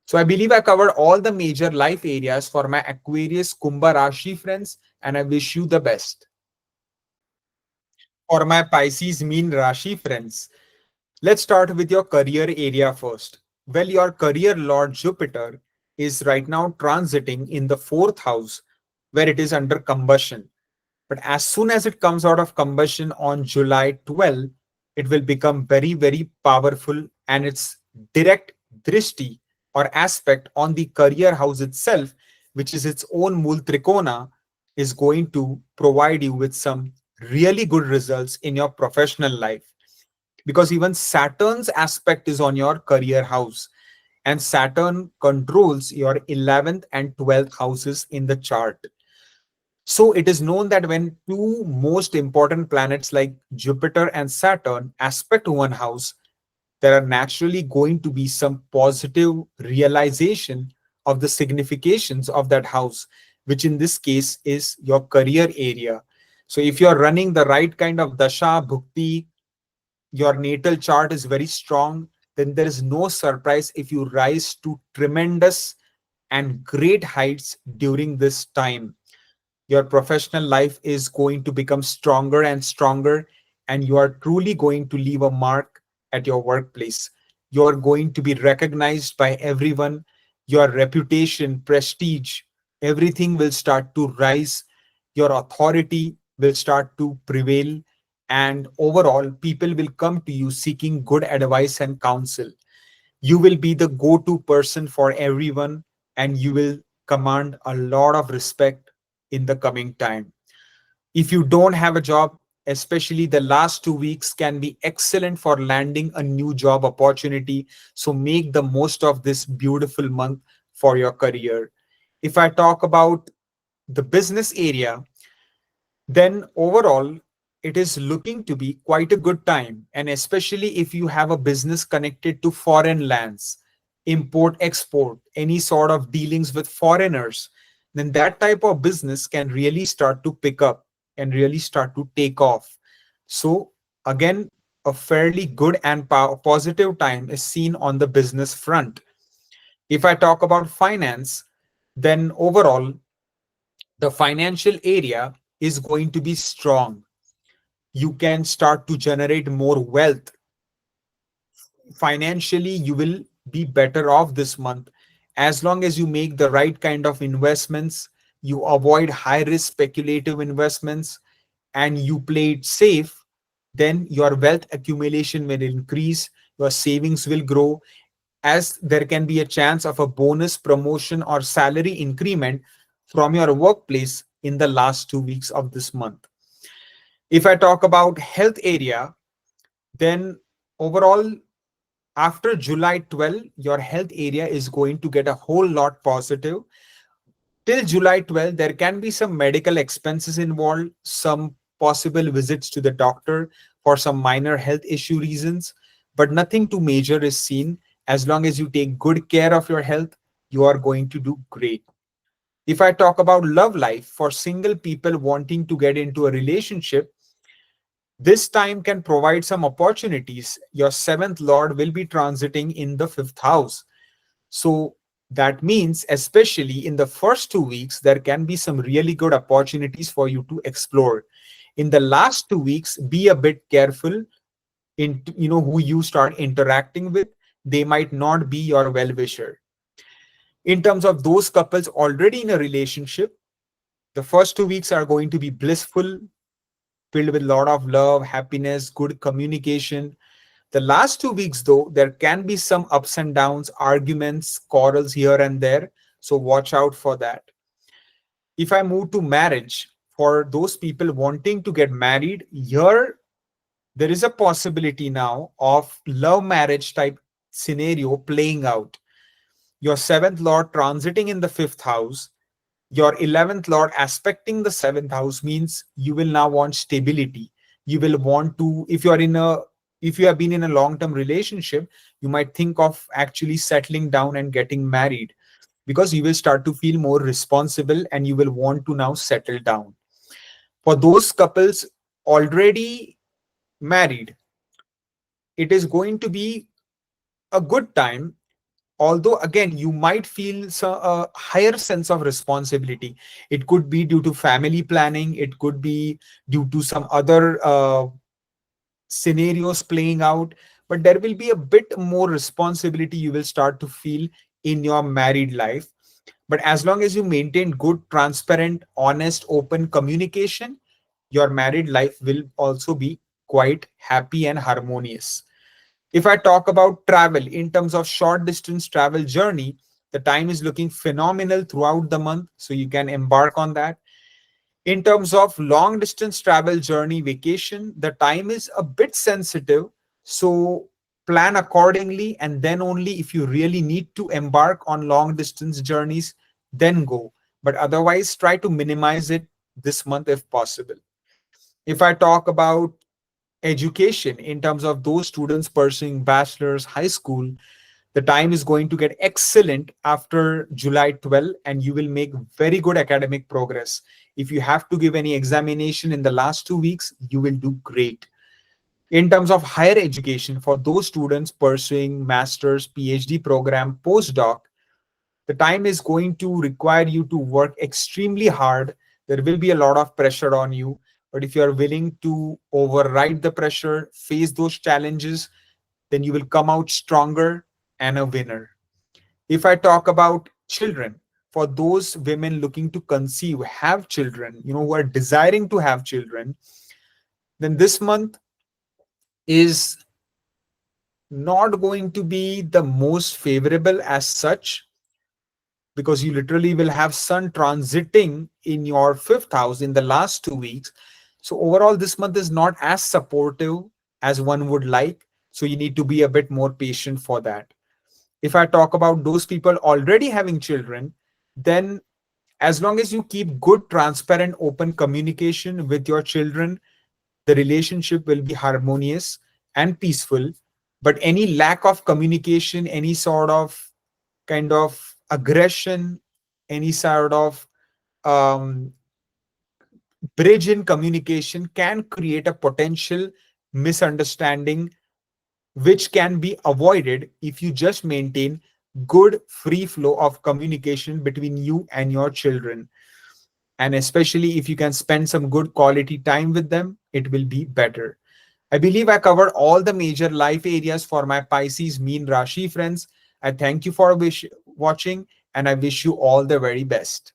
So I believe I covered all the major life areas for my Aquarius Kumbha Rashi friends, and I wish you the best. For my Pisces Meen Rashi friends, let's start with your career area first. Well, your career lord Jupiter is right now transiting in the fourth house where it is under combustion. But as soon as it comes out of combustion on July 12, it will become very, very powerful, and its direct drishti or aspect on the career house itself, which is its own Mul Trikona, is going to provide you with some really good results in your professional life, because even Saturn's aspect is on your career house, and Saturn controls your 11th and 12th houses in the chart. So it is known that when two most important planets like Jupiter and Saturn aspect one house, there are naturally going to be some positive realization of the significations of that house, which in this case is your career area. So if you're running the right kind of dasha, bhukti, your natal chart is very strong, then there is no surprise if you rise to tremendous and great heights during this time. Your professional life is going to become stronger and stronger, and you are truly going to leave a mark at your workplace. You are going to be recognized by everyone. Your reputation, prestige, everything will start to rise. Your authority will start to prevail, and overall people will come to you seeking good advice and counsel. You will be the go-to person for everyone, and you will command a lot of respect in the coming time. If you don't have a job, especially the last 2 weeks can be excellent for landing a new job opportunity. So make the most of this beautiful month for your career. If I talk about the business area, then overall it is looking to be quite a good time. And especially if you have a business connected to foreign lands, import, export, any sort of dealings with foreigners, then that type of business can really start to pick up and really start to take off. So, again, a fairly good and positive time is seen on the business front. If I talk about finance, then overall, the financial area is going to be strong. You can start to generate more wealth. Financially, you will be better off this month as long as you make the right kind of investments, you avoid high risk speculative investments, and you play it safe. Then your wealth accumulation will increase, your savings will grow, as there can be a chance of a bonus, promotion, or salary increment from your workplace in the last 2 weeks of this month. If I talk about health area, then overall, after July 12, your health area is going to get a whole lot positive. Till July 12, there can be some medical expenses involved, some possible visits to the doctor for some minor health issue reasons, but nothing too major is seen. As long as you take good care of your health, you are going to do great. If I talk about love life, for single people wanting to get into a relationship, this time can provide some opportunities. Your seventh lord will be transiting in the fifth house. So that means, especially in the first 2 weeks, there can be some really good opportunities for you to explore. In the last 2 weeks, be a bit careful in who you start interacting with. They might not be your well-wisher. In terms of those couples already in a relationship, the first 2 weeks are going to be blissful, filled with a lot of love, happiness, good communication. The last 2 weeks, though, there can be some ups and downs, arguments, quarrels here and there. So watch out for that. If I move to marriage, for those people wanting to get married, here there is a possibility now of love marriage type scenario playing out. Your seventh lord transiting in the fifth house, your 11th lord aspecting the seventh house means you will now want stability. You will want to, if you have been in a long term relationship, you might think of actually settling down and getting married, because you will start to feel more responsible and you will want to now settle down. For those couples already married, it is going to be a good time, although again you might feel a higher sense of responsibility. It could be due to family planning, it could be due to some other scenarios playing out, but there will be a bit more responsibility you will start to feel in your married life. But as long as you maintain good, transparent, honest, open communication, your married life will also be quite happy and harmonious. If I talk about travel in terms of short distance travel journey, the time is looking phenomenal throughout the month, so you can embark on that. In terms of long distance travel journey vacation, the time is a bit sensitive, so plan accordingly, and then only if you really need to embark on long distance journeys, then go. But otherwise, try to minimize it this month if possible. If I talk about education in terms of those students pursuing bachelor's, high school, the time is going to get excellent after July 12, and you will make very good academic progress. If you have to give any examination in the last 2 weeks, you will do great. In terms of higher education, for those students pursuing master's, PhD program, postdoc, the time is going to require you to work extremely hard. There will be a lot of pressure on you. But if you are willing to override the pressure, face those challenges, then you will come out stronger and a winner. If I talk about children, for those women looking to conceive, have children, who are desiring to have children, then this month is not going to be the most favorable as such, because you literally will have sun transiting in your fifth house in the last 2 weeks. So overall, this month is not as supportive as one would like. So you need to be a bit more patient for that. If I talk about those people already having children, then as long as you keep good, transparent, open communication with your children, the relationship will be harmonious and peaceful. But any lack of communication, any sort of kind of aggression, any sort of um, bridge in communication can create a potential misunderstanding, which can be avoided if you just maintain good free flow of communication between you and your children. And especially if you can spend some good quality time with them, it will be better. I believe I covered all the major life areas for my Pisces Meen Rashi friends. I thank you for watching, and I wish you all the very best.